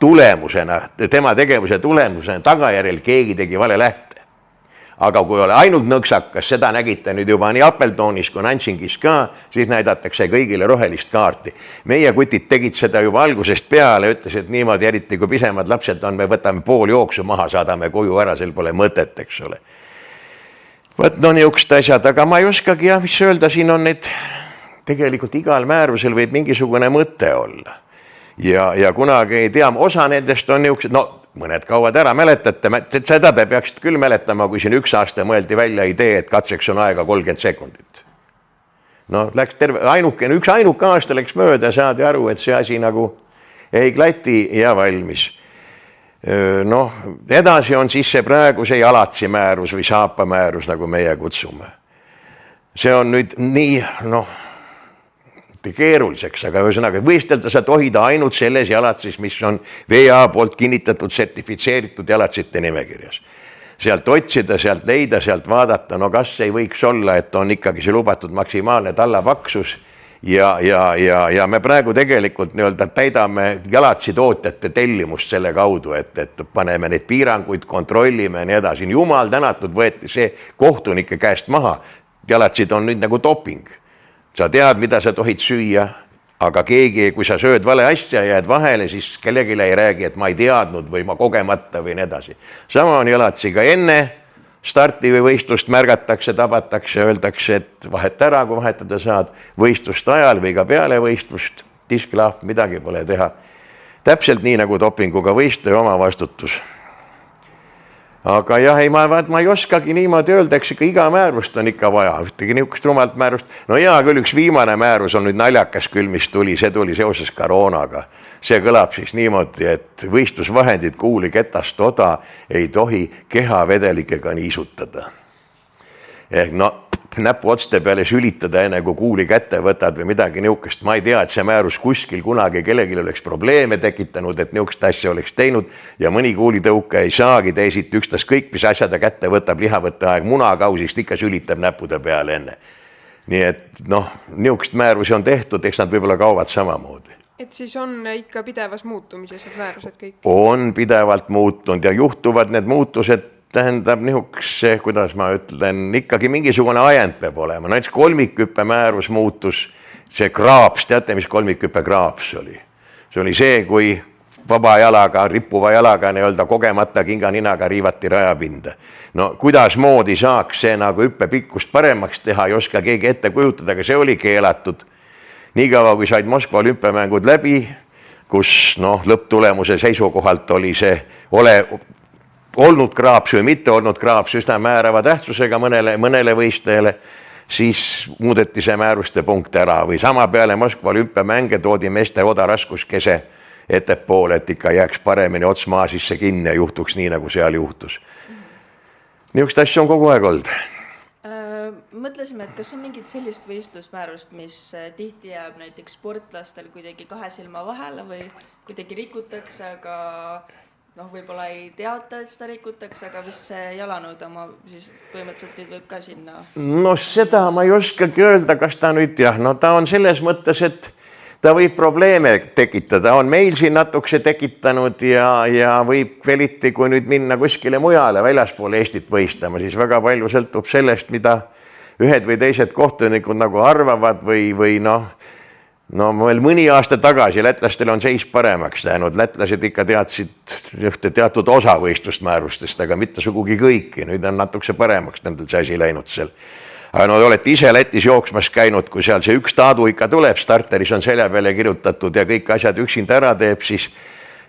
tegevuse tulemusena tagajärjel keegi tegi valelähte. Aga kui ole ainult nõksakas, seda nägite nüüd juba nii Appletoonis kui Nansingis ka, siis näidatakse kõigile rohelist kaarti. Meie kutid tegid seda juba algusest peale, ütlesid niimoodi, eriti kui pisemad lapsed on, me võtame pool jooksu maha, saadame koju ära, sel pole mõtet, eks ole. Võt niisugused asjad, aga ma ei oskagi mis öelda, siin on need, tegelikult igal määrusel võib mingisugune mõte olla. Ja kunagi ei tea, osa nendest on niisugused, mõned kauad ära mäletate, seda te peaksite küll mäletama, kui siin üks aasta mõeldi välja idee, et katseks on aega 30 sekundit. Läks üks ainuke aasta läks mööda, saadi aru, et see asi nagu ei klati ja valmis. Edasi on siis see praegu see jalatsi määrus või saapa määrus, nagu meie kutsume. See on nüüd nii, keeruliseks, aga ühesõnaga võistelda sa tohid ainult selles jalatsis, mis on VA poolt kinnitatud, sertifitseeritud jalatsite nimekirjas. Sealt otsida, sealt leida, sealt vaadata, kas ei võiks olla, et on ikkagi see lubatud maksimaalne tallapaksus ja me praegu tegelikult täidame jalatsi tootjate tellimust selle kaudu, et paneme neid piiranguid, kontrollime ja nii edasi. Jumal tänatud võeti see kohtunike käest maha. Jalatsid on nüüd nagu doping. Sa tead, mida sa tohid süüa, aga keegi, kui sa sööd vale asja ja jääd vahele, siis kellelegi ei räägi, et ma ei teadnud või ma kogemata või nii edasi. Sama on jalatsiga enne starti või võistlust märgatakse, tabatakse, öeldakse, et vahet ära, kui vahetada saad võistlust ajal või ka peale võistlust, disklahv, midagi pole teha. Täpselt nii nagu dopinguga võistleja oma vastutus. Aga jah, ma ei oskagi niimoodi öelda, eks ikka iga määrust on ikka vaja, ühtegi niisugust rumalt määrust. Küll üks viimane määrus on nüüd naljakas küll, mis tuli, see tuli seoses koroonaga. See kõlab siis niimoodi, et võistlusvahendid kuuli ketast oda ei tohi kehavedelikega niisutada. Ehk näpu otste peale sülitada enne, kui kuuli kätte võtad või midagi niisugust. Ma ei tea, et see määrus kuskil kunagi kellelgi oleks probleeme tekitanud, et niisugust asja oleks teinud ja mõni kuulitõuke ei saagi teisiti ükstas kõik, mis asjade kätte võtab, lihavõtteaeg munakausist ikka sülitab näppude peale enne. Nii et niisugust määrusi on tehtud, eks nad võib-olla kaovad samamoodi. Et siis on ikka pidevas muutumises need määrused kõik? On pidevalt muutunud ja juhtuvad need muutused, tähendab niisuguse, kuidas ma ütlen, ikkagi mingisugune ajend peab olema. Näiteks kolmikhüppe määrus muutus, see kraaps, teate, mis kolmikhüppe kraaps oli? See oli see, kui vaba jalaga, rippuva jalaga kogemata kinganinaga riivati rajapinda. Kuidas moodi saaks see nagu hüppe pikkust paremaks teha, ei oska keegi ette kujutada, aga see oli keelatud. Niikaua, kui said Moskva olümpiamängud läbi, kus lõpptulemuse seisukohalt oli see olnud kraaps või mitte olnud kraaps üsna määrava tähtsusega mõnele võistlejale, siis muudeti see määruste punkt ära või sama peale Moskva olümpiamänge toodi meeste oda raskuskese ettepoole, et ikka jääks paremini ots maa sisse kinni ja juhtuks nii, nagu seal juhtus. Niisugust asju on kogu aeg olnud. Mõtlesime, et kas on mingit sellist võistlusmäärust, mis tihti jääb näiteks sportlastel kuidagi kahe silma vahele või kuidagi rikutakse, aga võib-olla ei teata, et seda rikutakse, aga vist see jalanõude oma siis põhimõtteliselt nüüd võib ka sinna. Seda ma ei oskagi öelda, kas ta nüüd ta on selles mõttes, et ta võib probleeme tekitada, on meil siin natukese tekitanud ja võib veliti, kui nüüd minna kuskile mujale väljaspool Eestit võistlema, siis väga palju sõltub sellest, mida ühed või teised kohtunikud nagu arvavad või no veel mõni aasta tagasi lätlastel on seis paremaks läinud, lätlased ikka teadsid ühte teatud osa võistlusmäärustest, aga mitte sugugi kõiki, nüüd on natukese paremaks nendel see asi läinud seal. Aga no te olete ise Lätis jooksmas käinud, kui seal see üks taadu ikka tuleb, starteris on selja peale kirjutatud ja kõik asjad üksinda ära teeb, siis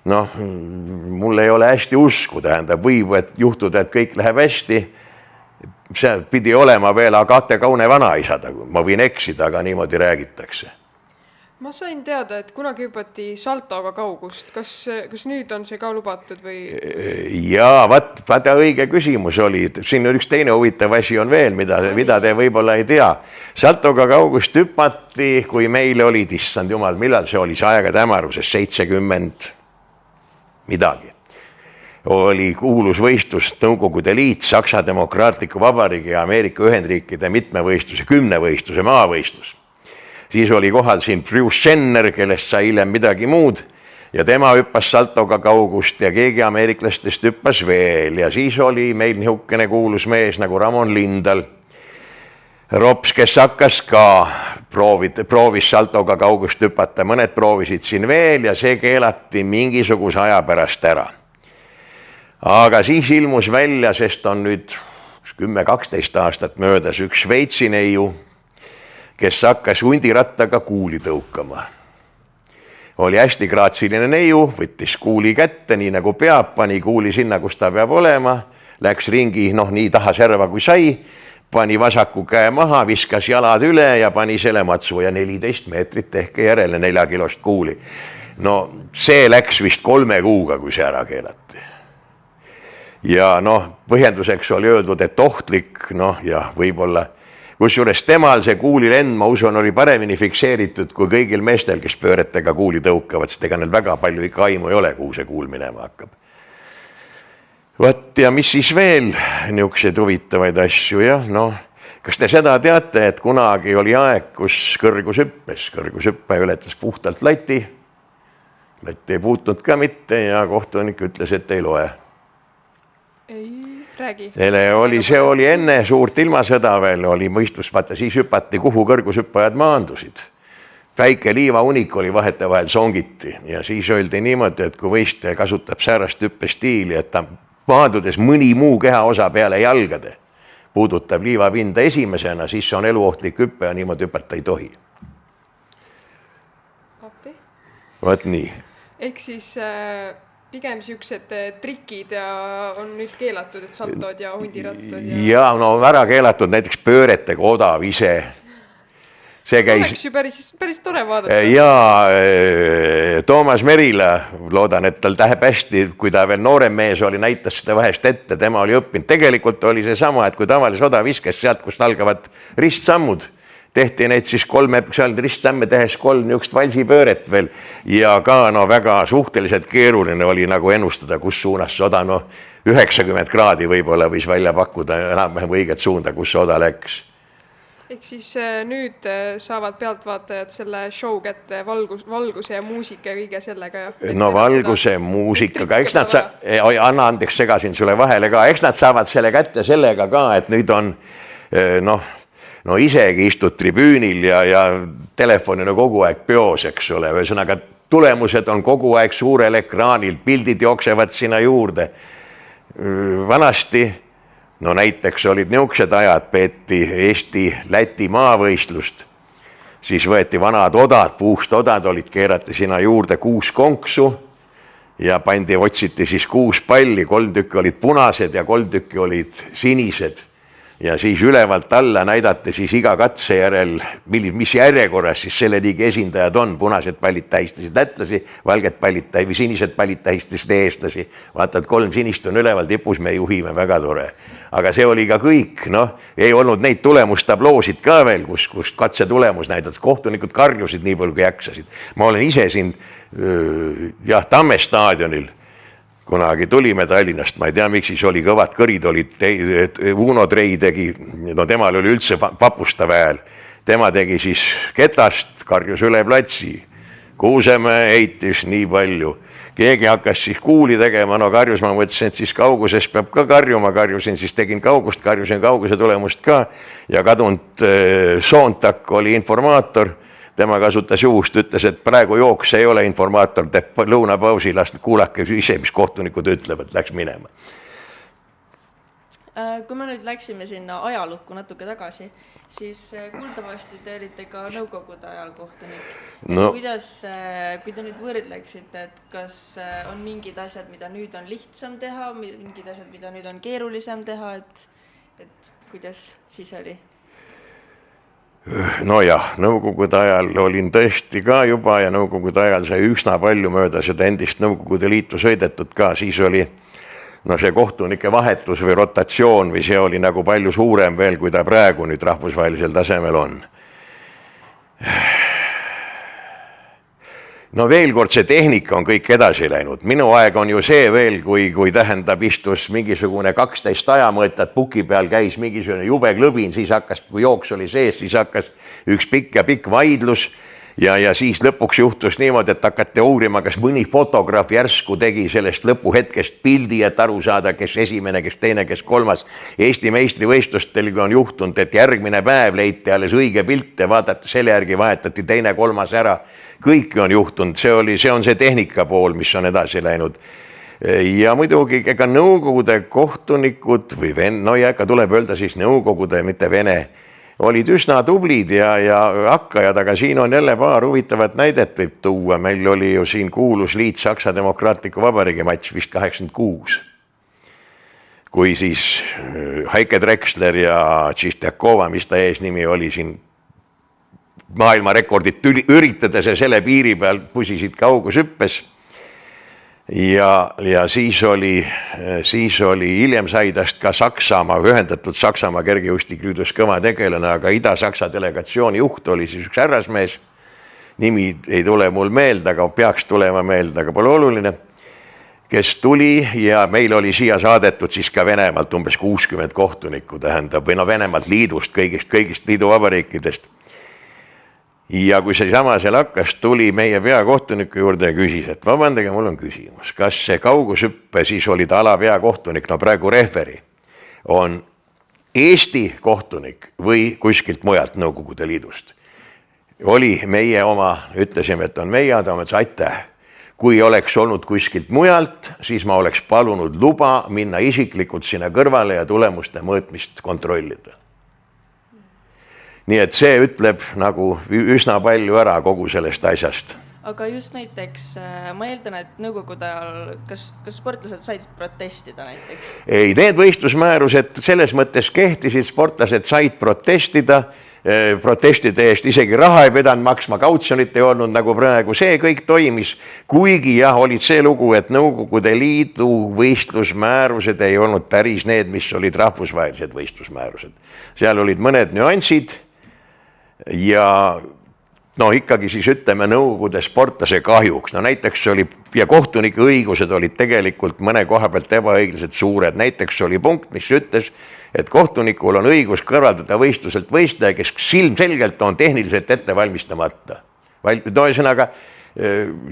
noh, mul ei ole hästi usku, tähendab, võib juhtuda, et kõik läheb hästi. See pidi olema veel Agate Kaune vanaisada, ma võin eksida, aga niimoodi räägitakse. Ma sain teada, et kunagi hüpati saltoga kaugust. Kas nüüd on see ka lubatud või? Jaa, vaata õige küsimus oli. Siin on üks teine huvitav asi on veel, mida te võib-olla ei tea. Saltoga kaugust hüpati, kui meil oli, issand jumal, millal see oli, see aegade hämaruses, 70 midagi. Oli kuulus võistlus Nõukogude Liit, Saksa Demokraatliku Vabariigi ja Ameerika Ühendriikide mitmevõistluse, 10 võistluse maavõistlus. Siis oli kohal siin Bruce Jenner, kellest sai hiljem midagi muud ja tema hüppas saltoga kaugust ja keegi ameeriklastest hüppas veel ja siis oli meil niisugune kuulus mees nagu Ramon Lindal. Rops, kes hakkas ka proovis saltoga kaugust hüpata, mõned proovisid siin veel ja see keelati mingisuguse aja pärast ära. Aga siis ilmus välja, sest on nüüd 10-12 aastat möödas üks Šveitsi neiu, kes hakkas hundirattaga kuuli tõukama. Oli hästi graatsiline neiu, võttis kuuli kätte, nii nagu peab, pani kuuli sinna, kus ta peab olema, läks ringi, nii taha serva kui sai, pani vasaku käe maha, viskas jalad üle ja pani selle matsu ja 14 meetrit ehk järele 4 kilost kuuli. No see läks vist 3 kuuga, kui see ära keelati. Ja põhjenduseks oli öeldud, et ohtlik, ja võib-olla kusjuures temal see kuulilend, ma usun, oli paremini fikseeritud kui kõigil meestel, kes pööretega kuuli tõukavad, sest ega neil väga palju ikka aimu ei ole, kuhu see kuul minema hakkab. Võt ja mis siis veel niisuguseid huvitavaid asju, jah, kas te seda teate, et kunagi oli aeg, kus kõrgushüppe ületas puhtalt lati ei puutnud ka mitte ja kohtunik ütles, et ei loe. Ei räägi. See oli enne suurt ilmasõda veel, oli mõistus, vaata siis hüpati, kuhu kõrgushüppajad maandusid. Väike liivaunik oli vahetevahel songiti ja siis öeldi niimoodi, et kui võistleja kasutab säärast hüppestiili, et ta maandudes mõni muu kehaosa peale jalgade puudutab liivapinda esimesena, siis on eluohtlik hüppe ja niimoodi hüpata ei tohi. Appi. Võt nii. Ehk siis pigem siuksed trikid ja on nüüd keelatud, et saltod ja hundirattad ja ära keelatud näiteks pööretega odav ise. See käis... Oleks ju päris tore vaadata. Ja Toomas Merila, loodan, et tal täheb hästi, kui ta veel noorem mees oli, näitas seda vahest ette, tema oli õppinud. Tegelikult oli see sama, et kui tavalise oda viskes sealt, kust algavad ristsammud, tehti neid siis 3 ristsamme tehes 3 niisugust valsipööret veel ja ka väga suhteliselt keeruline oli nagu ennustada, kus suunas see oda, 90 kraadi võib-olla võis välja pakkuda enam-vähem õiget suunda, kus see oda läks. Ehk siis nüüd saavad pealtvaatajad selle show kätte valguse ja muusika ja kõige sellega. Valguse muusikaga, eks nad anna andeks, segasin sulle vahele ka, eks nad saavad selle kätte sellega ka, et nüüd on isegi istud tribüünil ja telefon on kogu aeg peos, eks ole, ühesõnaga tulemused on kogu aeg suurel ekraanil, pildid jooksevad sinna juurde. Vanasti, näiteks olid niisugused ajad, peeti Eesti-Läti maavõistlust, siis võeti vanad odad, puust odad olid, keerati sinna juurde 6 konksu ja otsiti siis 6 palli, 3 tükki olid punased ja 3 tükki olid sinised. Ja siis ülevalt alla näidati siis iga katse järel, mis järjekorras siis selle liigi esindajad on. Punased pallid tähistasid lätlasi, valged pallid või sinised pallid tähistasid eestlasi. Vaata, et 3 sinist on üleval tipus, me juhime, väga tore. Aga see oli ka kõik, ei olnud neid tulemustabloosid ka veel, kus katse tulemus näidatas. Kohtunikud karjusid nii palju, kui jaksasid. Ma olen ise siin Tamme staadionil. Kunagi tulime Tallinnast, ma ei tea, miks siis oli kõvad kõrid, Uno Trei tegi, temal oli üldse vapustav hääl. Tema tegi siis ketast, karjus üle platsi. Kuusemäe heitis nii palju. Keegi hakkas siis kuuli tegema, karjus, ma mõtlesin, et siis kauguses peab ka karjuma, karjusin, siis tegin kaugust, karjusin kauguse tulemust ka. Ja kadunud Soontak oli informaator. tema kasutas juhust, ütles, et praegu jooks ei ole, informaator teeb lõunapausi, las kuulake ise, mis kohtunikud ütlevad, läks minema. Kui me nüüd läksime sinna ajalukku natuke tagasi, siis kuuldavasti te olite ka nõukogude ajal kohtunik. No. Kuidas, kui te nüüd võrdleksite, et kas on mingid asjad, mida nüüd on lihtsam teha, mingid asjad, mida nüüd on keerulisem teha, et kuidas siis oli? Nojah, nõukogude ajal olin tõesti ka juba ja nõukogude ajal sai üsna palju mööda seda endist Nõukogude Liitu sõidetud ka, siis oli see kohtunike vahetus või rotatsioon või see oli nagu palju suurem veel, kui ta praegu nüüd rahvusvahelisel tasemel on. No veel kord, see tehnika on kõik edasi läinud. Minu aeg on ju see veel, kui tähendab istus mingisugune 12 ajamõõtat puki peal, käis mingisugune jube klõbin, siis hakkas, kui jooks oli sees, siis hakkas üks pikk vaidlus. Ja siis lõpuks juhtus niimoodi, et hakati uurima, kas mõni fotograaf järsku tegi sellest lõpuhetkest pildi, et aru saada, kes esimene, kes teine, kes kolmas. Eesti meistrivõistlustel on juhtunud, et järgmine päev leiti alles õige pilt ja vaadati, selle järgi vahetati teine, kolmas ära. Kõiki on juhtunud, see on see tehnika pool, mis on edasi läinud. Ja muidugi ega nõukogude kohtunikud või ikka tuleb öelda siis nõukogude, mitte Vene, olid üsna tublid ja hakkajad, aga siin on jälle paar huvitavat näidet võib tuua. Meil oli ju siin kuulus Liit-Saksa Demokraatliku Vabariigi matš vist 86, kui siis Heike Drexler ja Tšistjakova, mis ta eesnimi oli siin maailmarekordit üritades ja selle piiri peal pusisid kaugushüppes. Ja siis oli hiljem sai tast ka Saksamaa, ühendatud Saksamaa kergejõustikliidus kõva tegelane, aga Ida-Saksa delegatsiooni juht oli siis üks härrasmees, nimi ei tule mul meelde, aga peaks tulema meelde, aga pole oluline, kes tuli ja meil oli siia saadetud siis ka Venemaalt umbes 60 kohtunikku, tähendab, või Venemaalt liidust, kõigist liiduvabariikidest. Ja kui see sama seal hakkas, tuli meie peakohtuniku juurde ja küsis, et vabandage, mul on küsimus, kas see kaugushüppe, siis oli ta alapeakohtunik, no praegu referi, on Eesti kohtunik või kuskilt mujalt Nõukogude Liidust. Oli meie oma, ütlesime, et on meie, ta mõtles, aitäh. Kui oleks olnud kuskilt mujalt, siis ma oleks palunud luba minna isiklikult sinna kõrvale ja tulemuste mõõtmist kontrollida. Nii et see ütleb nagu üsna palju ära kogu sellest asjast. Aga just näiteks, ma eeldan, et nõukogude ajal, kas sportlased said protestida näiteks? Ei, need võistlusmäärused selles mõttes kehtisid, sportlased said protestida, protestide eest isegi raha ei pidanud maksma, kautsjonit ei olnud nagu praegu, see kõik toimis, kuigi jah, olid see lugu, et Nõukogude Liidu võistlusmäärused ei olnud päris need, mis olid rahvusvahelised võistlusmäärused. Seal olid mõned nüansid ja ikkagi siis ütleme Nõukogude sportlase kahjuks. No näiteks oli, ja kohtunike õigused olid tegelikult mõne koha pealt ebaõiglased suured. Näiteks oli punkt, mis ütles, et kohtunikul on õigus kõrvaldada võistluselt võistleja, kes silmselgelt on tehniliselt ette valmistamata. Ühesõnaga,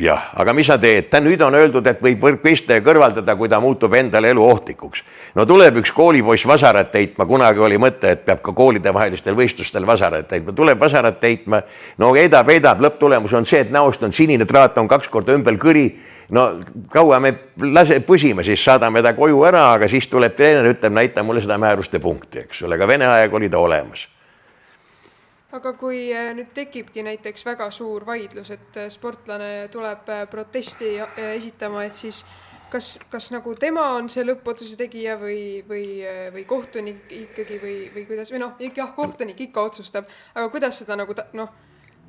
jah, aga mis sa teed? Nüüd on öeldud, et võib võistleja kõrvaldada, kui ta muutub endale elu ohtlikuks. No tuleb üks koolipoiss vasarat teitma, kunagi oli mõte, et peab ka koolide vahelistel võistlustel vasarat teitma. Tuleb vasarat teitma, no edab, lõpptulemus on see, et näost on sinine traat, on 2 korda ümber kõri. No kaua me pusime, siis saadame ta koju ära, aga siis tuleb treener, ütleb, näita mulle seda määruste punkti, eks ole, aga Vene aeg oli ta olemas. Aga kui nüüd tekibki näiteks väga suur vaidlus, et sportlane tuleb protesti esitama, et siis kas nagu tema on see lõppotsuse tegija või kohtunik ikkagi või kuidas, või jah, kohtunik ikka otsustab, aga kuidas seda nagu,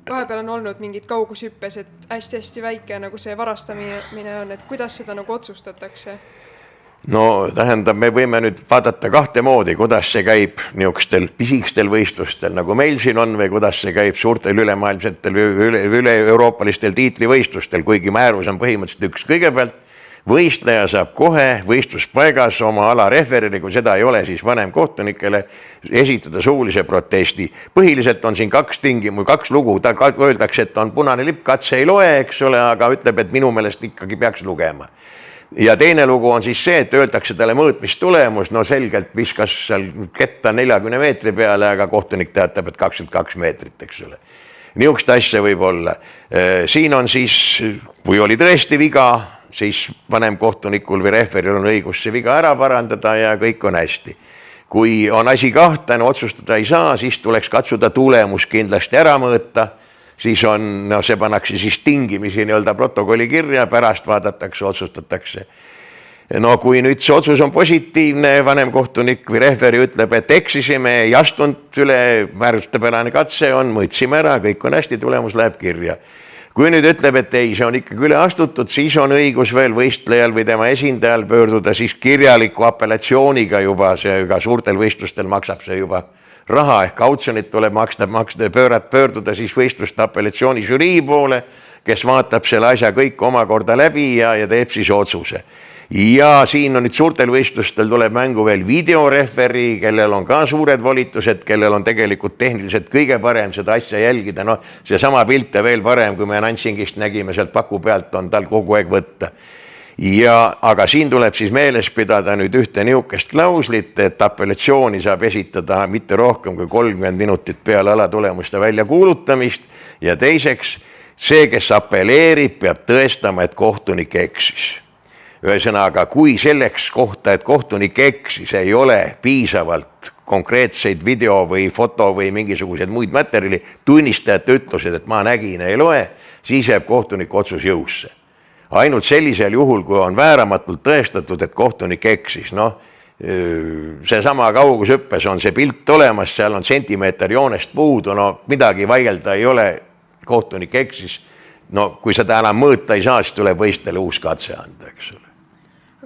vahepeal on olnud mingid kaugushüppes, et hästi-hästi väike nagu see varastamine on, et kuidas seda nagu otsustatakse? No tähendab, me võime nüüd vaadata kahte moodi, kuidas see käib niisugustel pisikstel võistlustel, nagu meil siin on, või kuidas see käib suurtel ülemaailmsetel üle-euroopalistel tiitlivõistlustel, kuigi määrus on põhimõtteliselt üks. Kõigepealt võistleja saab kohe võistluspaigas oma ala referiri, kui seda ei ole, siis vanem kohtunikele esitada suulise protesti. Põhiliselt on siin kaks lugu, ta öeldakse, et on punane lipp, katse ei loe, eks ole, aga ütleb, et minu meelest ikkagi peaks lugema. Ja teine lugu on siis see, et öeldakse talle mõõtmistulemus, no selgelt viskas seal ketta 40 meetri peale, aga kohtunik teatab, et 22 meetrit, eks ole. niisugust asja võib olla. Siin on siis, kui oli tõesti viga, siis vanemkohtunikul või referil on õigus see viga ära parandada ja kõik on hästi. Kui on asi kahtlane, otsustada ei saa, siis tuleks katsuda tulemus kindlasti ära mõõta, siis on, no see pannakse siis tingimisi nii-öelda protokolli kirja, pärast vaadatakse, otsustatakse. No kui nüüd see otsus on positiivne, vanemkohtunik või referi ütleb, et eksisime, ei astunud üle, määrustepärane katse on, mõõtsime ära, kõik on hästi, tulemus läheb kirja. Kui nüüd ütleb, et ei, see on ikkagi üle astutud, siis on õigus veel võistlejal või tema esindajal pöörduda siis kirjaliku apellatsiooniga juba, see ka suurtel võistlustel maksab see juba raha ehk kautsjonit tuleb pöörduda siis võistluste apellatsiooni žürii poole, kes vaatab selle asja kõik omakorda läbi ja teeb siis otsuse. Ja siin on nüüd suurtel võistlustel tuleb mängu veel videoreferi, kellel on ka suured volitused, kellel on tegelikult tehniliselt kõige parem seda asja jälgida. No see sama pilt ja veel parem, kui me Nansingist nägime, sealt paku pealt on tal kogu aeg võtta. Aga siin tuleb siis meeles pidada nüüd ühte niisugust klauslit, et apellatsiooni saab esitada mitte rohkem kui 30 minutit peale alatulemuste väljakuulutamist ja teiseks, see, kes apelleerib, peab tõestama, et kohtunik eksis. Ühesõnaga, kui selleks kohta, et kohtunik eksis, ei ole piisavalt konkreetseid video või foto või mingisugused muid materjali, tunnistajate ütlused, et ma nägin, ei loe, siis jääb kohtuniku otsus jõusse. Ainult sellisel juhul, kui on vääramatult tõestatud, et kohtunik eksis, see sama kaugushüppes on see pilt olemas, seal on sentimeeter joonest puudu, midagi vaielda ei ole, kohtunik eksis, kui seda enam mõõta ei saa, siis tuleb võistlejale uus katse anda, eks ole.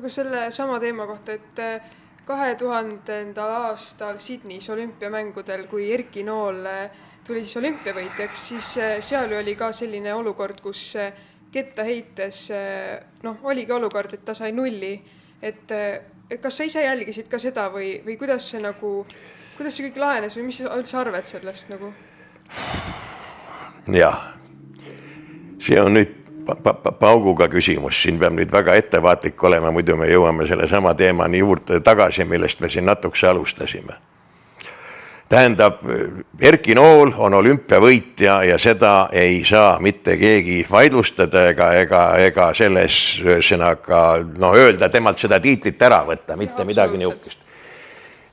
Aga selle sama teema kohta, et 2000. aastal Sydneys olümpiamängudel, kui Erki Nool tuli siis olümpiavõitjaks, siis seal oli ka selline olukord, kus ketta heites, oligi olukord, et ta sai nulli. Et kas sa ise jälgisid ka seda või kuidas see kõik lahenes või mis sa üldse arvad sellest nagu? Jah, see on nüüd pauguga küsimus, siin peab nüüd väga ettevaatlik olema, muidu me jõuame selle sama teemani juurde tagasi, millest me siin natukese alustasime. Tähendab, Erki Nool on olümpiavõitja ja seda ei saa mitte keegi vaidlustada ega selles ühesõnaga öelda temalt seda tiitlit ära võtta, mitte midagi niisugust.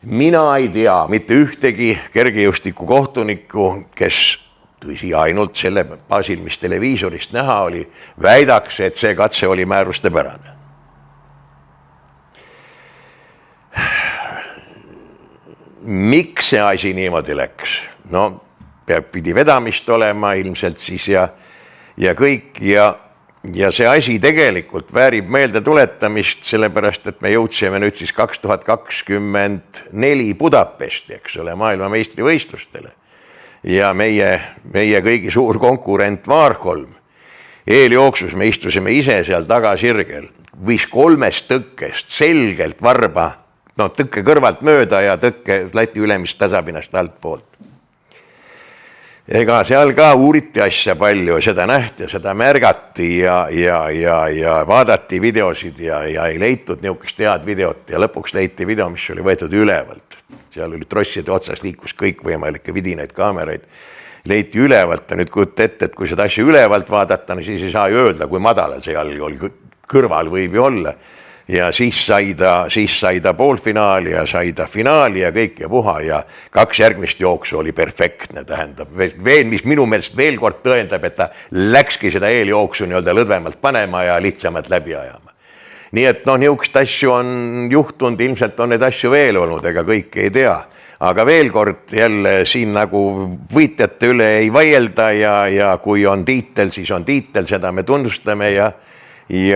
Mina ei tea mitte ühtegi kergejõustiku kohtunikku, kes tõsi ainult selle baasil, mis televiisorist näha oli, väidaks, et see katse oli määrustepärane. Miks see asi niimoodi läks? Pidi vedamist olema ilmselt siis ja kõik ja see asi tegelikult väärib meelde tuletamist, sellepärast, et me jõudsime nüüd siis 2024 Budapesti, eks ole, maailmameistrivõistlustele. Ja meie kõigi suur konkurent Vaarholm, eeljooksus me istusime ise seal tagasirgel, võis 3 tõkkest selgelt varba, tõkke kõrvalt mööda ja tõkke Läti ülemist tasapinnast alt poolt. Ega seal ka uuriti asja palju, seda nähti ja seda märgati ja vaadati videosid ja ei leitud niisugust head videot ja lõpuks leiti video, mis oli võetud ülevalt. Seal oli trosside otsas liikus kõik võimalikke vidinaid kaameraid, leiti ülevalt ja nüüd kujuta ette, et kui seda asja ülevalt vaadata, siis ei saa ju öelda, kui madalal see jalg oli, kõrval võib ju olla. Ja siis sai ta poolfinaali ja sai ta finaali ja kõik ja puha ja 2 järgmist jooksu oli perfektne, tähendab veel, mis minu meelest veel kord tõendab, et ta läkski seda eeljooksu nii-öelda lõdvemalt panema ja lihtsamalt läbi ajama. Nii et niisugust asju on juhtunud, ilmselt on neid asju veel olnud, ega kõike ei tea. Aga veel kord jälle siin nagu võitjate üle ei vaielda ja kui on tiitel, siis on tiitel, seda me tunnustame ja ei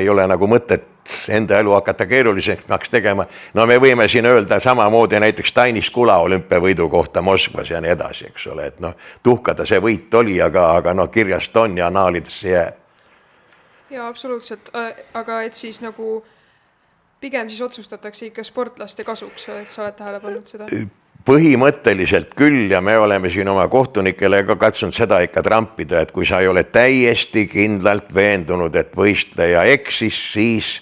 ole nagu mõtet enda elu hakata keerulisemaks tegema. Me võime siin öelda samamoodi näiteks Tainis Kula olümpiavõidu kohta Moskvas ja nii edasi, eks ole, et tuhkada see võit oli, aga kirjast on ja naalidesse jääb. Jaa, absoluutselt, aga et siis nagu pigem siis otsustatakse ikka sportlaste kasuks, et sa oled tähele pannud seda? Põhimõtteliselt küll ja me oleme siin oma kohtunikele ka katsunud seda ikka trampida, et kui sa ei ole täiesti kindlalt veendunud, et võistleja eksis, siis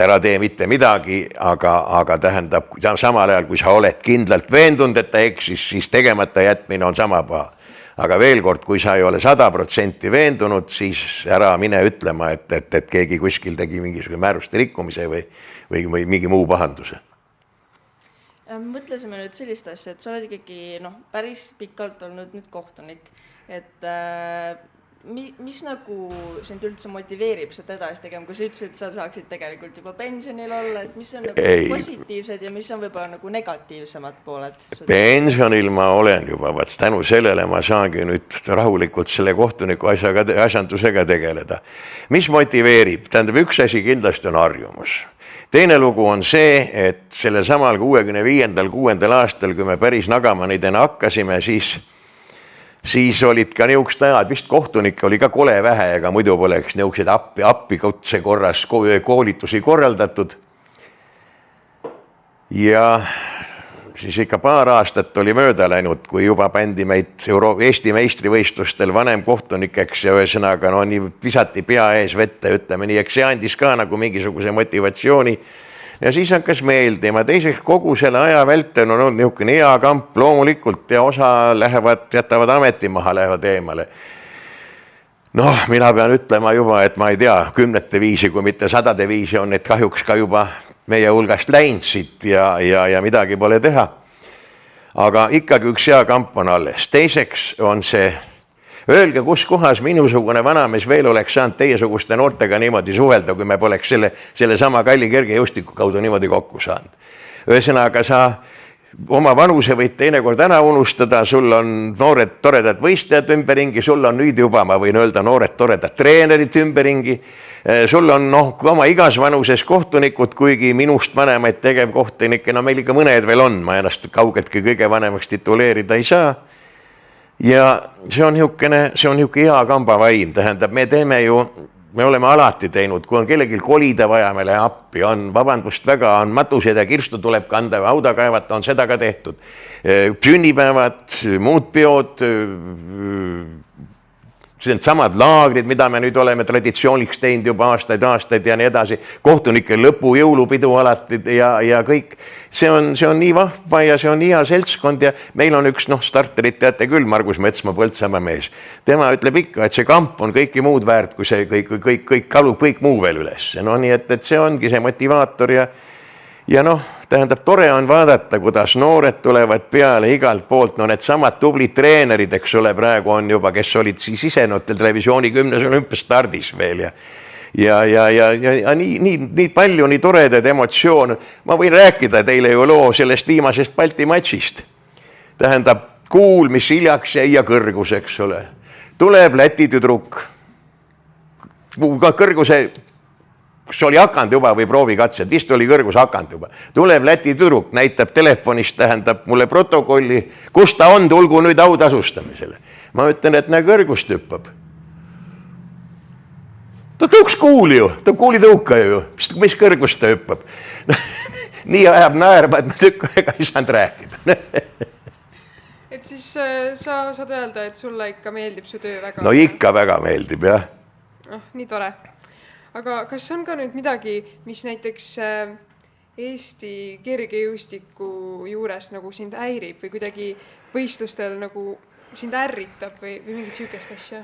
ära tee mitte midagi, aga tähendab, samal ajal, kui sa oled kindlalt veendunud, et ta eksis, siis tegemata jätmine on sama paha. Aga veel kord, kui sa ei ole 100% veendunud, siis ära mine ütlema, et keegi kuskil tegi mingisugune määruste rikkumise või mingi muu pahanduse. Mõtlesime nüüd sellist asja, et sa oled ikkagi päris pikalt olnud nüüd kohtunik, et mis nagu sind üldse motiveerib seda edasi tegema, kui sa ütlesid, et sa saaksid tegelikult juba pensionil olla, et mis on nagu positiivsed ja mis on võib-olla nagu negatiivsemad pooled? Pensionil ma olen juba, vaat tänu sellele ma saangi nüüd rahulikult selle kohtuniku asjandusega tegeleda. Mis motiveerib? Tähendab, üks asi kindlasti on harjumus. Teine lugu on see, et selle samal 65.–6. aastal, kui me päris nagamanidena hakkasime, siis olid ka niisugused ajad, vist kohtunikke oli ka kole vähe, ega muidu poleks niisugused appi kutse korras koolitusi korraldatud. Ja siis ikka paar aastat oli mööda läinud, kui juba pandi meid Eesti meistrivõistlustel vanem kohtunikeks ja ühesõnaga nii visati pea ees vette, ütleme nii, eks see andis ka nagu mingisuguse motivatsiooni. Ja siis hakkas meeldima. Teiseks kogu selle aja vältel on olnud niisugune hea kamp loomulikult ja osa jätavad ameti maha, lähevad eemale. Mina pean ütlema juba, et ma ei tea, 10 viisi, kui mitte 100 viisi on need kahjuks ka juba meie hulgast läinud siit ja midagi pole teha. Aga ikkagi üks hea kamp on alles. Teiseks on see, öelge, kus kohas minusugune vanamees veel oleks saanud teiesuguste noortega niimoodi suhelda, kui me poleks selle sama kalli kergejõustiku kaudu niimoodi kokku saanud. Ühesõnaga, sa oma vanuse võid teinekord ära unustada, sul on noored toredad võistlejad ümberringi, sul on nüüd juba, ma võin öelda, noored toredad treenerid ümberringi, sul on oma igas vanuses kohtunikud, kuigi minust vanemaid tegevkohtunikke, meil ikka mõned veel on, ma ennast kaugeltki kõige vanemaks tituleerida ei saa. Ja see on niisugune hea kambavaim, tähendab, me oleme alati teinud, kui on kellelgi kolida vaja meile appi, on vabandust väga, on matused ja kirstu tuleb kanda või hauda kaevata, on seda ka tehtud. Sünnipäevad, muud peod, samad laagrid, mida me nüüd oleme traditsiooniks teinud juba aastaid ja nii edasi, kohtunike lõpu jõulupidu alati ja kõik. See on nii vahva ja see on hea seltskond ja meil on üks starterit teate küll, Margus Metsmaa, Põltsamaa mees. Tema ütleb ikka, et see kamp on kõiki muud väärt, kui see kõik kalub kõik muu veel üles. Nii et see ongi see motivaator ja tähendab, tore on vaadata, kuidas noored tulevad peale igalt poolt, need samad tublid treenerid, eks ole, praegu on juba, kes olid siis ise televisiooni 10. olümpiastardis veel ja nii palju, nii toredad emotsioon. Ma võin rääkida teile ju loo sellest viimasest Balti matšist. Tähendab, kuul, mis hiljaks jäi ja kõrgus, eks ole. Tuleb Läti tüdruk, kõrguse kus oli hakanud juba või proovikatsed, vist oli kõrgus hakanud juba. Tuleb Läti tüdruk, näitab telefonist, tähendab mulle protokolli, kus ta on, tulgu nüüd autasustamisele. Ma ütlen, et kõrgust hüppab. Ta tõuks kuuli ju, ta kuuli tõuka ju, mis kõrgust ta hüppab. Nii ajab naerma, et ma tükk aega ei saanud rääkida. Et siis sa saad öelda, et sulle ikka meeldib see töö väga? No ikka väga meeldib, jah. Nii tore. Aga kas on ka nüüd midagi, mis näiteks Eesti kergejõustiku juures nagu sind häirib või kuidagi võistlustel nagu sind ärritab või mingit süükest asja?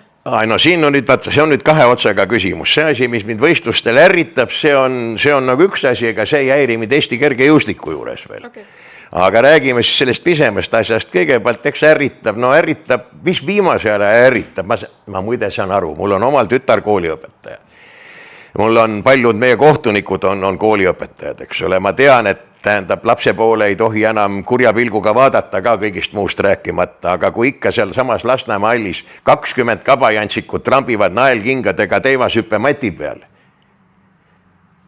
Siin on nüüd kahe otsaga küsimus. See asi, mis mind võistlustel ärritab, see on nagu üks asi, ega see ei häiri mind Eesti kergejõustiku juures veel. Okay. Aga räägime siis sellest pisemast asjast. Kõigepealt, eks ärritab, mis viimase ajal ärritab, ma muide saan aru, mul on omal tütar kooliõpetaja. Mul on paljud meie kohtunikud on kooliõpetajad, eks ole. Ma tean, et tähendab, lapse poole ei tohi enam kurja pilguga vaadata ka kõigist muust rääkimata, aga kui ikka seal samas Lasnamäe hallis 20 kabajantsikut trambivad naelkingadega teivashüppe mati peal.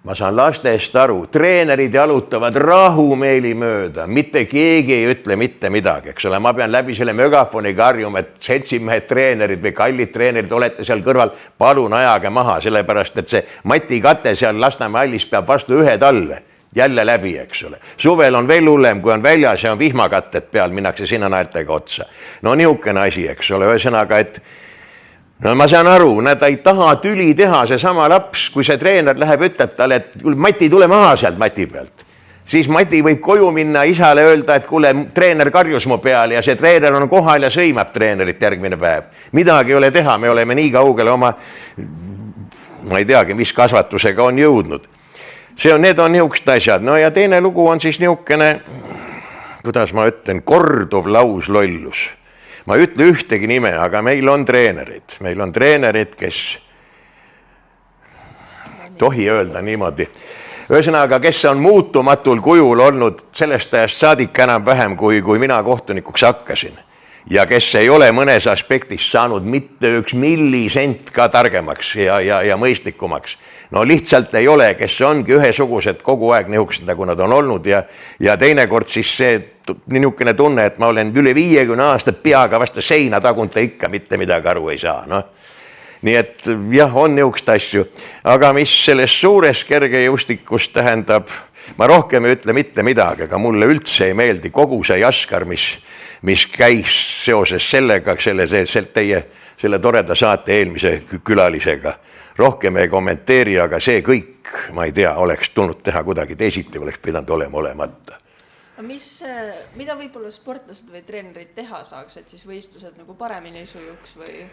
Ma saan lastest aru, treenerid jalutavad rahumeeli mööda, mitte keegi ei ütle mitte midagi, eks ole. Ma pean läbi selle megafoniga harjuma, et seltsimehed treenerid või kallid treenerid olete seal kõrval, palun ajage maha, sellepärast, et see matikate seal Lasnamäe hallis peab vastu ühe talve jälle läbi, eks ole. Suvel on veel hullem, kui on väljas ja on vihmakatted peal, minnakse sinna naeltega otsa. No niisugune asi, eks ole, ühesõnaga, et no ma saan aru, nad ei taha tüli teha, seesama laps, kui see treener läheb, ütleb talle, et Mati, tule maha sealt Mati pealt. Siis Mati võib koju minna isale öelda, et kuule, treener karjus mu peale ja see treener on kohal ja sõimab treenerit järgmine päev. Midagi ei ole teha, me oleme nii kaugele oma, ma ei teagi, mis kasvatusega on jõudnud. Need on niisugused asjad. No ja teine lugu on siis niisugune, kuidas ma ütlen, korduv lauslollus. Ma ei ütle ühtegi nime, aga meil on treenerid, kes tohi öelda niimoodi. Ühesõnaga, kes on muutumatul kujul olnud sellest ajast saadik enam vähem, kui mina kohtunikuks hakkasin. Ja kes ei ole mõnes aspektis saanud mitte üks millisent ka targemaks ja mõistlikumaks. No lihtsalt ei ole, kes ongi ühesugused kogu aeg niisugused, nagu nad on olnud ja teinekord siis see niisugune tunne, et ma olen üle 50 aastat peaga vastu seina tagunt ja ikka mitte midagi aru ei saa. No. Nii et jah, on niisugust asju, aga mis selles suures kergejõustikus tähendab, ma rohkem ei ütle mitte midagi, aga mulle üldse ei meeldi kogu see jaskar, mis käis seoses sellega, selle toreda saate eelmise külalisega. Rohkem ei kommenteeri, aga see kõik, ma ei tea, oleks tulnud teha kuidagi teisiti, oleks pidanud olema olemata. Mida võib-olla sportlased või treenerid teha saaks, et siis võistlused nagu paremini sujuks või?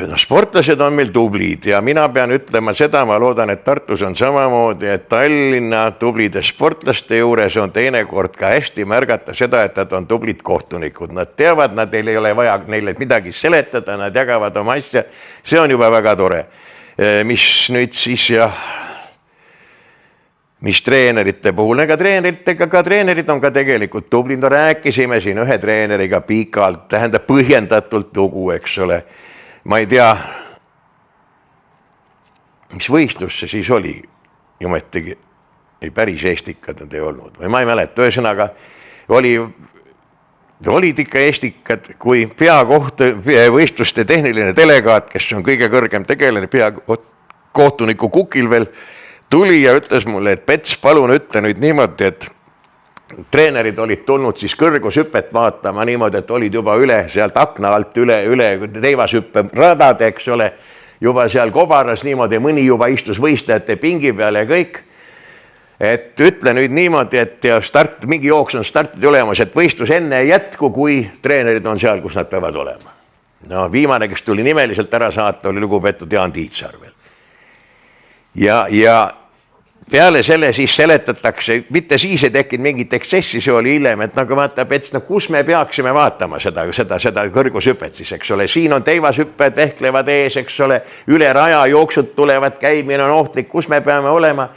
No, sportlased on meil tublid ja mina pean ütlema seda, ma loodan, et Tartus on samamoodi, et Tallinna tublide sportlaste juures on teinekord ka hästi märgata seda, et nad on tublid kohtunikud. Nad teavad, neil ei ole vaja neile midagi seletada, nad jagavad oma asja, see on juba väga tore. Mis nüüd siis mis treenerite puhul, ka treenerid on ka tegelikult tublid, no rääkisime siin ühe treeneriga pikalt, tähendab põhjendatult lugu, eks ole. Ma ei tea, mis võistlus see siis oli, jumetigi ei päris eestikad nad ei olnud või ma ei mäleta, ühesõnaga olid ikka eestikad, kui võistluste tehniline delegaat, kes on kõige kõrgem tegelane kohtuniku kukil veel, tuli ja ütles mulle, et Pets, palun ütle nüüd niimoodi, et treenerid olid tulnud siis kõrgushüpet vaatama niimoodi, et olid juba üle sealt akna alt üle teivashüppe radade, eks ole, juba seal kobaras niimoodi, mõni juba istus võistlejate pingi peale ja kõik. Et ütle nüüd niimoodi, et mingi jooks on startid olemas, et võistlus enne ei jätku, kui treenerid on seal, kus nad peavad olema. No viimane, kes tuli nimeliselt ära saata, oli lugupeetud Jaan Tiitsaar veel. Ja peale selle siis seletatakse, mitte siis ei tekkinud mingit eksessi, see oli hiljem, et nagu vaatab, et kus me peaksime vaatama seda kõrgushüpet siis, eks ole, siin on teivashüpped vehklevad ees, eks ole, üle raja jooksud tulevad, käimine on ohtlik, kus me peame olema.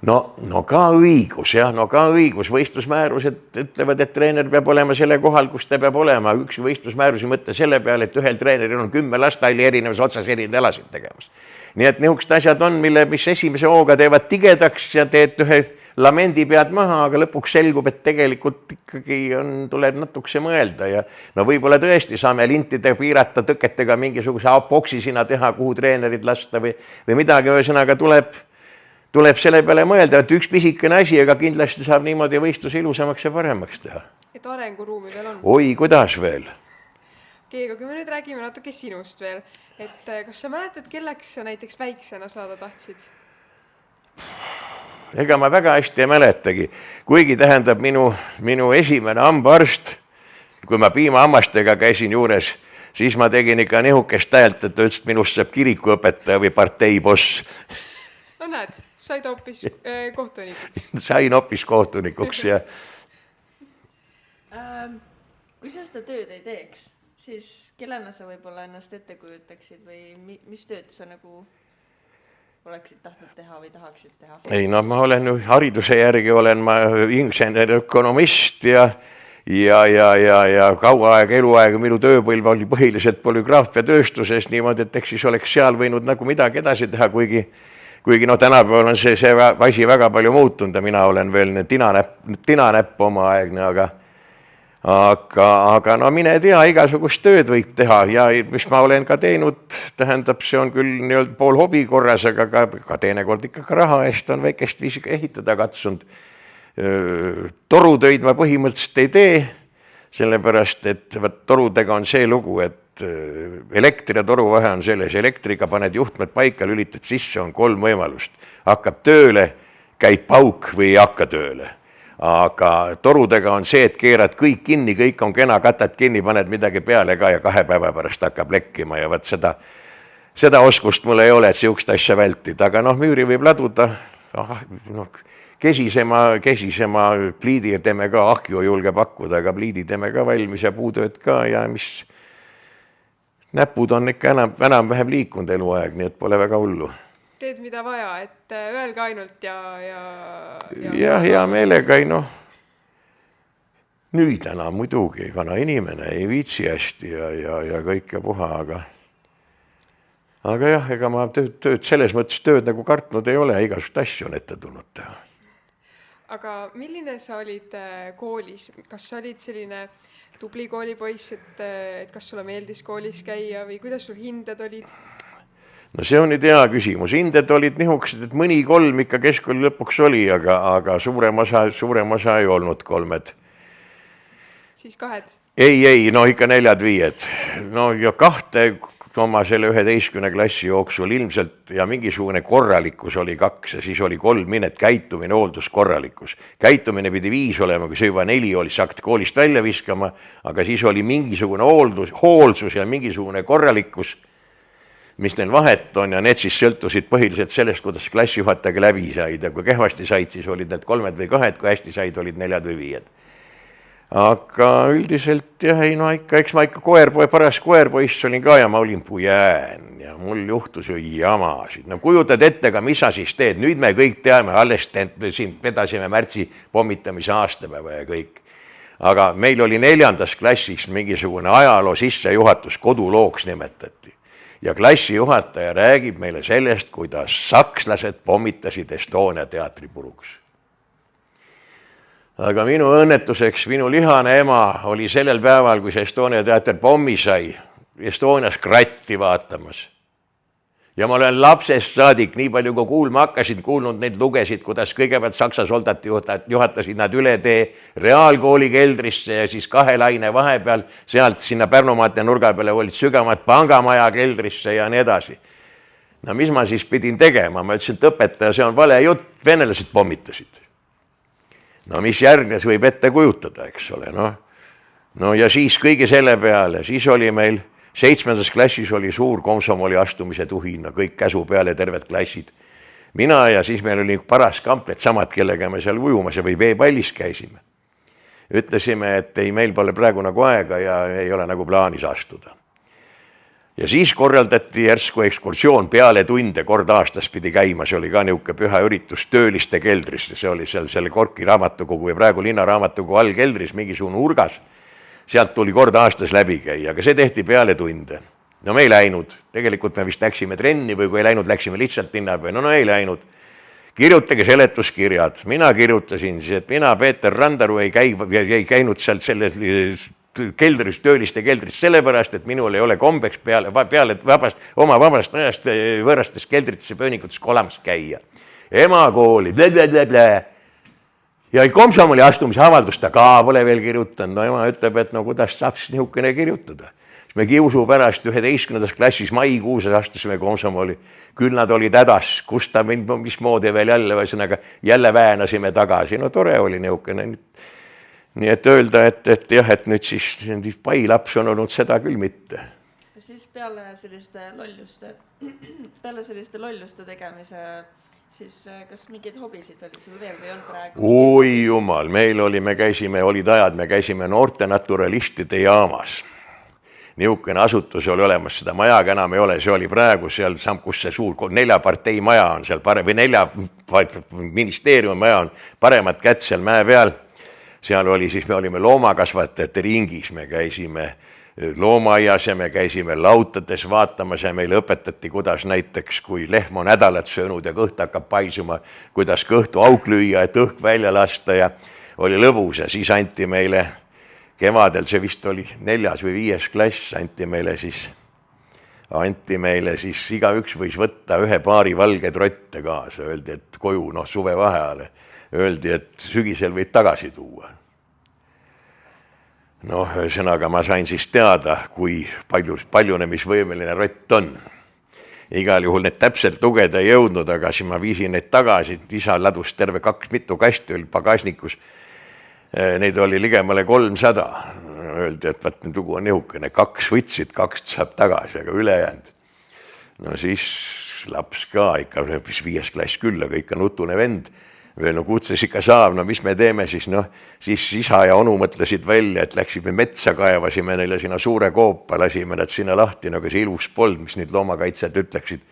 No ka õigus, võistlusmäärused ütlevad, et treener peab olema selle kohal, kus ta peab olema, üks võistlusmäärusi mõtte selle peale, et ühel treeneril on 10 lastehalli erinevas otsas erinevaid alasid tegemas. Nii et niisugused asjad on, mis esimese hooga teevad tigedaks ja teed ühe lamendi pead maha, aga lõpuks selgub, et tegelikult ikkagi tuleb natukese mõelda ja no võib-olla tõesti saame lintide piirata tõketega mingisuguse boksi sinna teha, kuhu treenerid lasta või midagi, ühesõnaga tuleb selle peale mõelda, et üks pisikene asi, aga kindlasti saab niimoodi võistlus ilusamaks ja paremaks teha. Et arenguruumi veel on? Oi, kuidas veel? Keega, kui me nüüd räägime natuke sinust veel, et kas sa mäletad, kelleks sa näiteks väiksena saada tahtsid? Ega ma väga hästi ei mäletagi, kuigi tähendab minu esimene hambaarst, kui ma piimaammastega käisin juures, siis ma tegin ikka nihukest häält, et ta ütles, et minust saab kirikuõpetaja või parteiboss. No näed, said hoopis kohtunikuks. Sain hoopis kohtunikuks ja kui sa seda tööd ei teeks, siis kellena sa võib-olla ennast ette kujutaksid või mis tööd sa nagu oleksid tahtnud teha või tahaksid teha? Ei, no ma olen hariduse järgi olen ma insener, ökonomist ja kaua aega, eluaega minu tööpõlv oli põhiliselt polügraafia tööstuses niimoodi, et eks siis oleks seal võinud nagu midagi edasi teha, kuigi no tänapäeval on see asi väga palju muutunud ja mina olen veel tinanäpp omaaegne, aga no mine tea, igasugust tööd võib teha ja mis ma olen ka teinud, tähendab, see on küll nii-öelda pool hobi korras, aga ka teinekord ikka ka raha eest on väikest viisi ehitada katsunud. Torutöid ma põhimõtteliselt ei tee, sellepärast, et torudega on see lugu, et et elektri ja toru vahe on selles, elektriga paned juhtmed paika, lülitad sisse, on 3 võimalust. Hakkab tööle, käib pauk või ei hakka tööle. Aga torudega on see, et keerad kõik kinni, kõik on kena, katad kinni, paned midagi peale ka ja 2 päeva pärast hakkab lekkima ja vaat seda oskust mul ei ole, et sihukest asja vältida, aga noh, müüri võib laduda, kesisema pliidi teeme ka, ahju julge pakkuda, aga pliidi teeme ka valmis ja puutööd ka ja mis näpud on ikka enam-vähem liikunud eluaeg, nii et pole väga hullu. Teed mida vaja, et öelge ainult ja hea meelega ei nüüd enam muidugi, vana inimene ei viitsi hästi ja kõike puha, aga jah, ega ma tööd selles mõttes tööd nagu kartnud ei ole, igasugust asju on ette tulnud teha. Aga milline sa olid koolis? Kas sa olid selline tubli koolipoiss, et kas sulle meeldis koolis käia või kuidas sul hinded olid? No see on nüüd hea küsimus. Hinded olid nihukesed, et mõni 3 ikka keskkooli lõpuks oli, aga suurem osa ei olnud 3. Siis 2? Ei, no ikka 4-5. No ja 2 oma selle 11 klassi jooksul ilmselt ja mingisugune korralikkus oli 2 ja siis oli 3 minet, käitumine, hooldus, korralikkus. Käitumine pidi 5 olema, kui see juba 4 oli, sa hakkad koolist välja viskama, aga siis oli mingisugune hoolsus ja mingisugune korralikkus, mis neil vahet on ja need siis sõltusid põhiliselt sellest, kuidas klassijuhatajaga läbi said ja kui kehvasti said, siis olid need 3 või 2, kui hästi said, olid 4 või 5. Aga üldiselt jah, ei no ikka, eks ma ikka paras koerpoiss olin ka ja ma olin pujään ja mul juhtus ju jamasid. No kujutad ette ka, mis sa siis teed, nüüd me kõik teame, alles siin vedasime märtsi pommitamise aastapäeva ja kõik. Aga meil oli 4. klassis mingisugune ajaloo sissejuhatus, kodulooks nimetati. Ja klassijuhataja räägib meile sellest, kuidas sakslased pommitasid Estonia teatri puruks. Aga minu õnnetuseks, minu lihane ema oli sellel päeval, kui see Estonia teater pommi sai, Estonias kratti vaatamas. Ja ma olen lapsest saadik, nii palju kui kuulma hakkasid, kuulnud neid lugesid, kuidas kõigepealt saksa soldat juhatasid nad üle tee reaalkooli keldrisse ja siis 2 laine vahepeal, sealt sinna Pärnumaate nurga peale olid sügavad pangamaja keldrisse ja nii edasi. No mis ma siis pidin tegema? Ma ütlesin, et õpetaja, see on vale jutt, venelased pommitasid. No mis järgnes võib ette kujutada, eks ole, no ja siis kõige selle peale, siis oli meil 7. klassis oli suur komsomoli astumise tuhin, kõik käsu peale, terved klassid. Mina ja siis meil oli paras kamplet, samad, kellega me seal ujumas või veepallis käisime. Ütlesime, et ei, meil pole praegu nagu aega ja ei ole nagu plaanis astuda. Ja siis korraldati järsku ekskursioon peale tunde, kord aastas pidi käima, see oli ka niuke püha üritus tööliste keldrisse, see oli seal selle Korki raamatukogu ja praegu linnaraamatukogu all keldris mingisugune urgas. Sealt tuli kord aastas läbi käia, aga see tehti peale tunde. No me ei läinud, tegelikult me vist läksime trenni või kui ei läinud, läksime lihtsalt linna peale, no ei läinud. Kirjutage seletuskirjad, mina kirjutasin siis, et mina, Peeter Randaru, ei käinud sealt selle keldris, tööliste keldris, sellepärast, et minul ei ole kombeks oma vabast ajast võõrastes keldrites ja pöönikutes kolamas käia. Emakooli, ja komsomoli astumise avaldust ta ka pole veel kirjutanud, no ema ütleb, et no kuidas saab siis nihukene kirjutada. Me kiusu pärast 11. klassis maikuus astusime komsomoli, küll nad olid hädas, kus ta mismoodi veel jälle väänasime tagasi, no tore oli nihukene. Nii et öelda, et jah, et nüüd siis pailaps on olnud seda küll mitte. Siis peale selliste lolluste tegemise, siis kas mingeid hobisid oli sul veel või on praegu? Oi jumal, olid ajad, me käisime noorte naturalistide jaamas. Nihukene asutus oli olemas, seda majaga enam ei ole, see oli praegu seal, kus see suur 4 partei maja on seal või 4 ministeeriumi maja on paremat kätt seal mäe peal. Seal oli siis, me olime loomakasvatajate ringis, me käisime loomaaias ja me käisime lautades vaatamas ja meile õpetati, kuidas näiteks, kui lehm on nädalat söönud ja kõht hakkab paisuma, kuidas kõhtu auk lüüa, et õhk välja lasta ja oli lõbus ja siis anti meile kevadel, see vist oli 4. või 5. klass, anti meile siis igaüks võis võtta 1 paari valge trotte kaasa, öeldi, et koju, suvevaheajale. Öeldi, et sügisel võid tagasi tuua. noh, ühesõnaga ma sain siis teada, kui paljunemisvõimeline rott on. Igal juhul need täpselt lugeda ei jõudnud, aga siis ma viisin neid tagasi, isa ladus terve mitu kasti oli pagasnikus. Neid oli ligemale 300. Öeldi, et vaat nüüd lugu on nihukene, 2 võtsid, 2 saab tagasi, aga ülejäänud. No siis laps ka ikka, 5. klass küll, aga ikka nutune vend. No kutses ikka saab, no mis me teeme siis, noh, siis isa ja onu mõtlesid välja, et läksime metsa, kaevasime neile sinna suure koopa, lasime nad sinna lahti, nagu see ilus pold, mis nüüd loomakaitsjad ütleksid.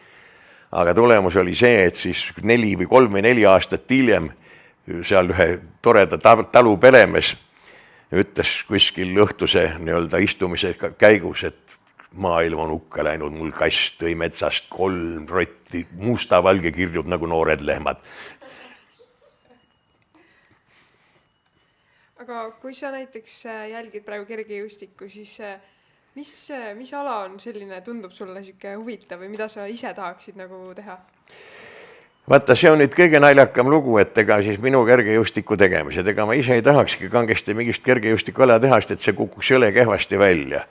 Aga tulemus oli see, et siis 3 või 4 aastat hiljem seal ühe toreda talu peremees ütles kuskil õhtuse nii-öelda istumise käigus, et maailm on hukka läinud, mul kass tõi metsast 3 rotti, musta-valge kirjub nagu noored lehmad. Aga kui sa näiteks jälgid praegu kergejõustikku, siis mis ala on selline, tundub sulle siuke huvitav või mida sa ise tahaksid nagu teha? Vaata, see on nüüd kõige naljakam lugu, et ega siis minu kergejõustiku tegemised, ega ma ise ei tahakski kangesti mingist kergejõustikuala tehast, et see kukuks jõle kehvasti välja.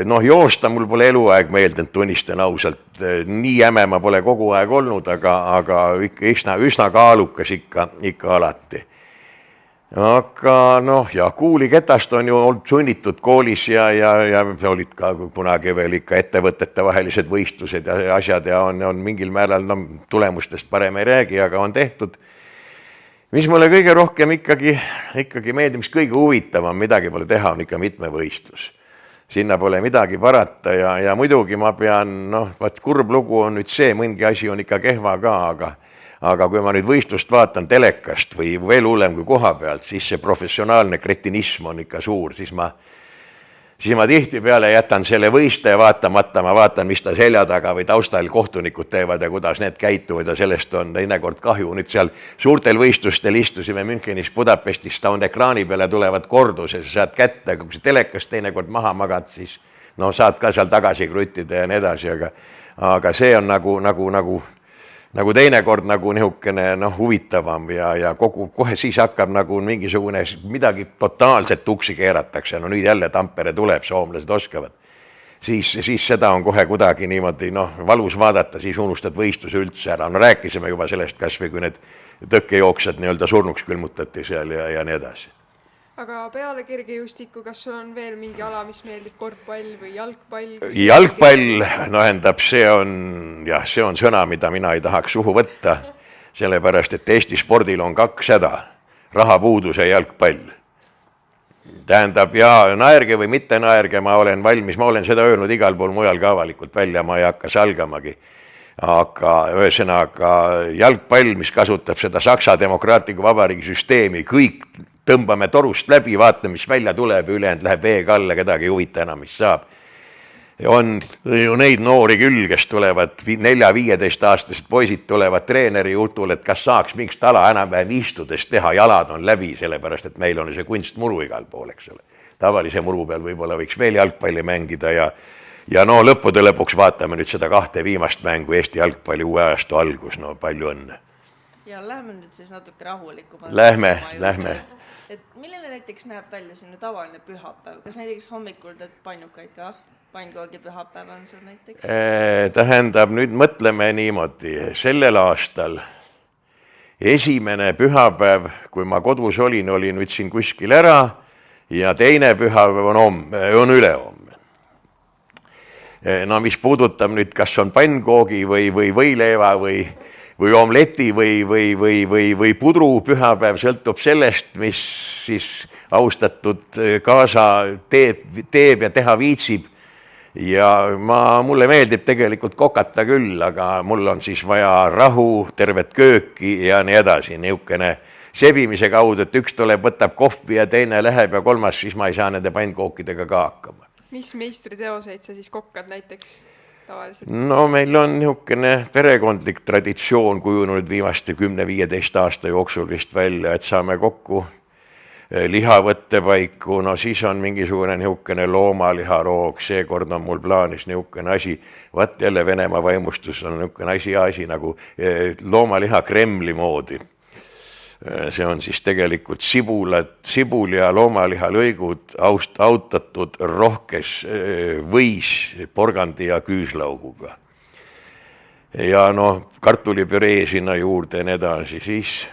Noh, joosta mul pole eluaeg meeldinud, tunnistan ausalt, nii jäme ma pole kogu aeg olnud, aga üsna kaalukas ikka alati. Aga noh, ja kuuliketast on ju olnud sunnitud koolis ja olid ka kunagi veel ikka ettevõtete vahelised võistlused ja asjad ja on mingil määral tulemustest parem ei räägi, aga on tehtud. Mis mulle kõige rohkem ikkagi meeldib, mis kõige huvitavam, midagi pole teha, on ikka mitmevõistlus. Sinna pole midagi parata ja muidugi ma pean, noh, vaat kurb lugu on nüüd see, mõngi asi on ikka kehva ka, aga kui ma nüüd võistlust vaatan telekast või veel hullem kui koha pealt, siis see professionaalne kretinism on ikka suur, siis ma tihtipeale jätan selle võistleja vaatamata, ma vaatan, mis ta selja taga või taustal kohtunikud teevad ja kuidas need käituvad ja sellest on teinekord kahju. Nüüd seal suurtel võistlustel istusime Münchenis, Budapestis, ta on ekraani peale tulevad korduses, saad kätte, aga kui see telekast teinekord maha magad, siis no saad ka seal tagasi kruttida ja nii edasi, aga see on nagu teinekord nagu nihukene huvitavam ja kohe siis hakkab nagu mingisugune midagi totaalselt tuksi keeratakse, no nüüd jälle Tampere tuleb, soomlased oskavad. Siis seda on kohe kuidagi niimoodi valus vaadata, siis unustad võistluse üldse ära. No rääkisime juba sellest kas või kui need tõkkejooksjad nii-öelda surnuks külmutati seal ja nii edasi. Aga peale kergejõustiku, kas sul on veel mingi ala, mis meeldib, korvpall või jalgpall? Jalgpall, see on sõna, mida mina ei tahaks suhu võtta, sellepärast, et Eesti spordil on 2 häda, rahapuudus ja jalgpall. Tähendab, ja naerge või mitte naerge, ma olen valmis, ma olen seda öelnud igal pool mujal ka avalikult välja, ma ei hakka salgamagi. Aga ühesõnaga jalgpall, mis kasutab seda Saksa demokraatliku vabariigi süsteemi, kõik tõmbame torust läbi, vaatame, mis välja tuleb ja ülejäänud läheb veega alla, kedagi ei huvita enam, mis saab. On ju neid noori küll, kes tulevad 4-15-aastased poisid tulevad treeneri jutule, et kas saaks mingit ala enam-vähem istudes teha, jalad on läbi, sellepärast et meil on see kunstmuru igal pool, eks ole. Tavalise muru peal võib-olla võiks veel jalgpalli mängida ja lõppude lõpuks vaatame nüüd seda 2 viimast mängu Eesti jalgpalli uue ajastu algus, palju õnne. Ja lähme nüüd siis natuke rahulikumalt. Lähme. Et milline näiteks näeb välja sinu tavaline pühapäev? Kas näiteks hommikul teed pannukaid ka? Pannkoogi pühapäev on sul näiteks? Tähendab, nüüd mõtleme niimoodi. Sellel aastal esimene pühapäev, kui ma kodus olin nüüd siin kuskil ära ja teine pühapäev on ülehomme. No mis puudutab nüüd, kas on pannkoogi või võileiva või omleti või pudru pühapäev, sõltub sellest, mis siis austatud kaasa teeb ja teha viitsib. Ja mulle meeldib tegelikult kokata küll, aga mul on siis vaja rahu, tervet kööki ja nii edasi, niisugune sebimise kaudu, et üks tuleb, võtab kohvi ja teine läheb ja kolmas, siis ma ei saa nende pannkookidega ka hakkama. Mis meistriteoseid sa siis kokkad näiteks? No meil on niisugune perekondlik traditsioon kujunud viimaste 10-15 aasta jooksul vist välja, et saame kokku lihavõttepaiku, siis on mingisugune niisugune loomaliharoog, seekord on mul plaanis niisugune asi, vaat jälle Venemaa vaimustus on niisugune asi nagu loomaliha Kremli moodi. see on siis tegelikult sibul ja loomalihaalõigud autatud rohkes võis porgandi ja küüslauguga. Ja noh, kartulipüree sinna juurde ja nii edasi, siis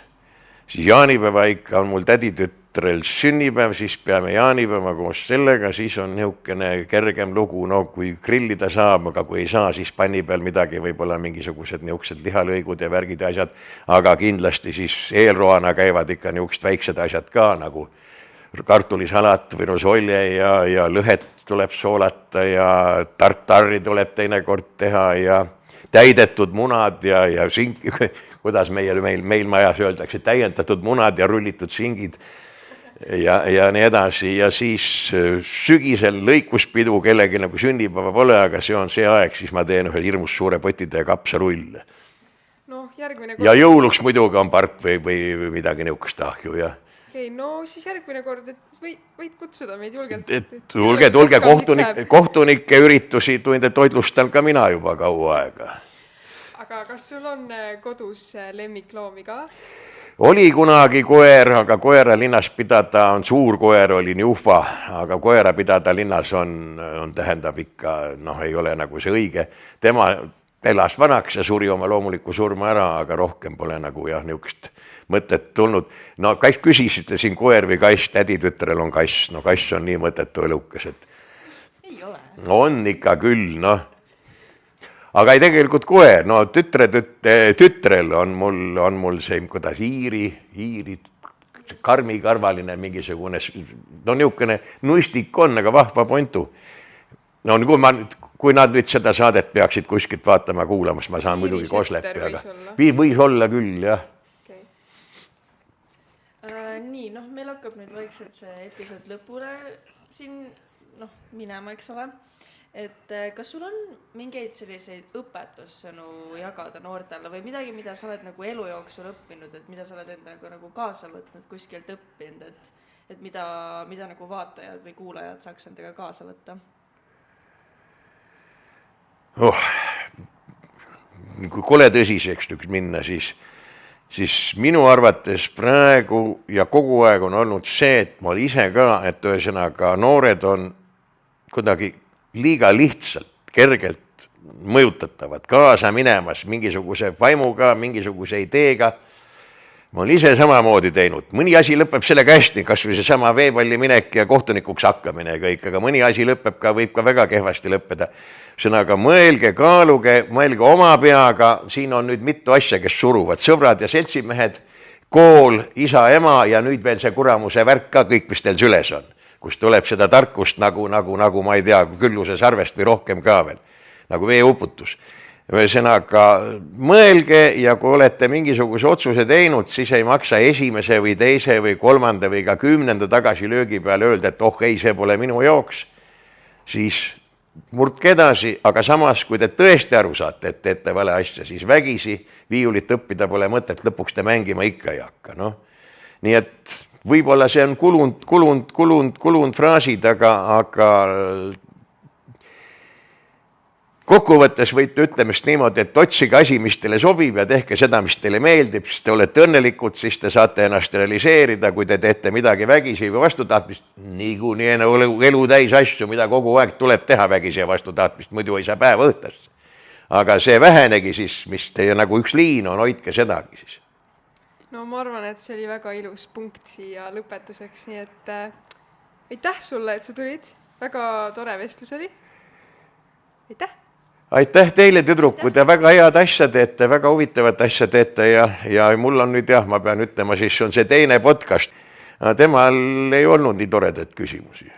jaanipäeva ikka on mul täditütrel sünnipäev, siis peame jaanipäeva koos sellega, siis on niisugune kergem lugu, no kui grillida saab, aga kui ei saa, siis panni peal midagi, võib-olla mingisugused niisugused lihalõigud ja värgid ja asjad, aga kindlasti siis eelroana käivad ikka niisugused väiksed asjad ka, nagu kartulisalat või rosolje ja lõhet tuleb soolata ja tartari tuleb teinekord teha ja täidetud munad ja sink, kuidas meil majas öeldakse, täiendatud munad ja rullitud singid ja nii edasi. Ja siis sügisel lõikuspidu kellegi nagu sünnipäeva pole, aga see on see aeg, siis ma teen ühe hirmus suure potitäie kapsarulle. noh, järgmine Ja jõuluks muidugi on part või midagi niisugust ahju, jah. Okei, no siis järgmine kord, et võid kutsuda meid julgelt. Tulge kohtunike üritusi, toitlustan ka mina juba kaua aega. Aga kas sul on kodus lemmikloomi ka? Oli kunagi koer, aga koera linnas pidada on suur koer, oli Njufa, aga koera pidada linnas on tähendab ikka, noh, ei ole nagu see õige. Tema elas vanaks ja suri oma loomuliku surma ära, aga rohkem pole nagu jah, niisugust mõtet tulnud. No kass küsisite siin koer või kass, täditütrel on kass, no kass on nii mõtetu elukas, et ei ole. On ikka küll, noh. Aga ei tegelikult koer, no tütrel on mul see, kuidas hiiri, karmikarvaline mingisugune, no niisugune nuistik on, aga vahva pontu. No kui nad nüüd seda saadet peaksid kuskilt vaatama, kuulamas, ma saan muidugi koslepi, aga võis olla küll, jah. Nii, noh, meil hakkab nüüd vaikselt see episood lõpule siin, noh, minema, eks ole. Et kas sul on mingeid selliseid õpetussõnu jagada noortele või midagi, mida sa oled nagu elu jooksul õppinud, et mida sa oled enda nagu kaasa võtnud, kuskilt õppinud, et mida nagu vaatajad või kuulajad saaks endaga kaasa võtta? Kui kole tõsiseks nüüd minna, siis minu arvates praegu ja kogu aeg on olnud see, et ma ise ka, et ühesõnaga noored on kuidagi liiga lihtsalt, kergelt mõjutatavad, kaasa minemas mingisuguse vaimuga, mingisuguse ideega. Ma olen ise samamoodi teinud. Mõni asi lõpeb sellega hästi, kas või see sama veepalli minek ja kohtunikuks hakkamine ja kõik, aga mõni asi lõpeb ka, võib ka väga kehvasti lõppeda. Sõnaga, mõelge, kaaluge, mõelge oma peaga, siin on nüüd mitu asja, kes suruvad, sõbrad ja seltsimehed, kool, isa, ema ja nüüd veel see kuramuse värk ka, kõik, mis teil süles on, kus tuleb seda tarkust nagu ma ei tea, külluse sarvest või rohkem ka veel, nagu veeuputus. Ühesõnaga, mõelge ja kui olete mingisuguse otsuse teinud, siis ei maksa esimese või teise või kolmanda või ka 10. tagasilöögi peale öelda, et ei, see pole minu jaoks, siis murdke edasi, aga samas, kui te tõesti aru saate, et teete vale asja, siis vägisi viiulit õppida pole mõtet, lõpuks te mängima ikka ei hakka. No? Nii et võib-olla see on kulunud fraasid, aga kokkuvõttes võite ütlemist niimoodi, et otsige asi, mis teile sobib ja tehke seda, mis teile meeldib, siis te olete õnnelikud, siis te saate ennast realiseerida, kui te teete midagi vägisi või vastutahtmist, niikuinii elu täis asju, mida kogu aeg tuleb teha vägisi ja vastutahtmist, muidu ei saa päeva õhtasse. Aga see vähenegi siis, mis teie nagu üks liin on, hoidke sedagi siis. No ma arvan, et see oli väga ilus punkt siia lõpetuseks, nii et aitäh sulle, et sa tulid, väga tore vestlus oli. Aitäh! Aitäh teile, tüdrukud, ja väga head asja teete, väga huvitavat asja teete ja mul on nüüd ma pean ütlema, siis on see teine podcast. Temal ei olnud nii toredat küsimusi.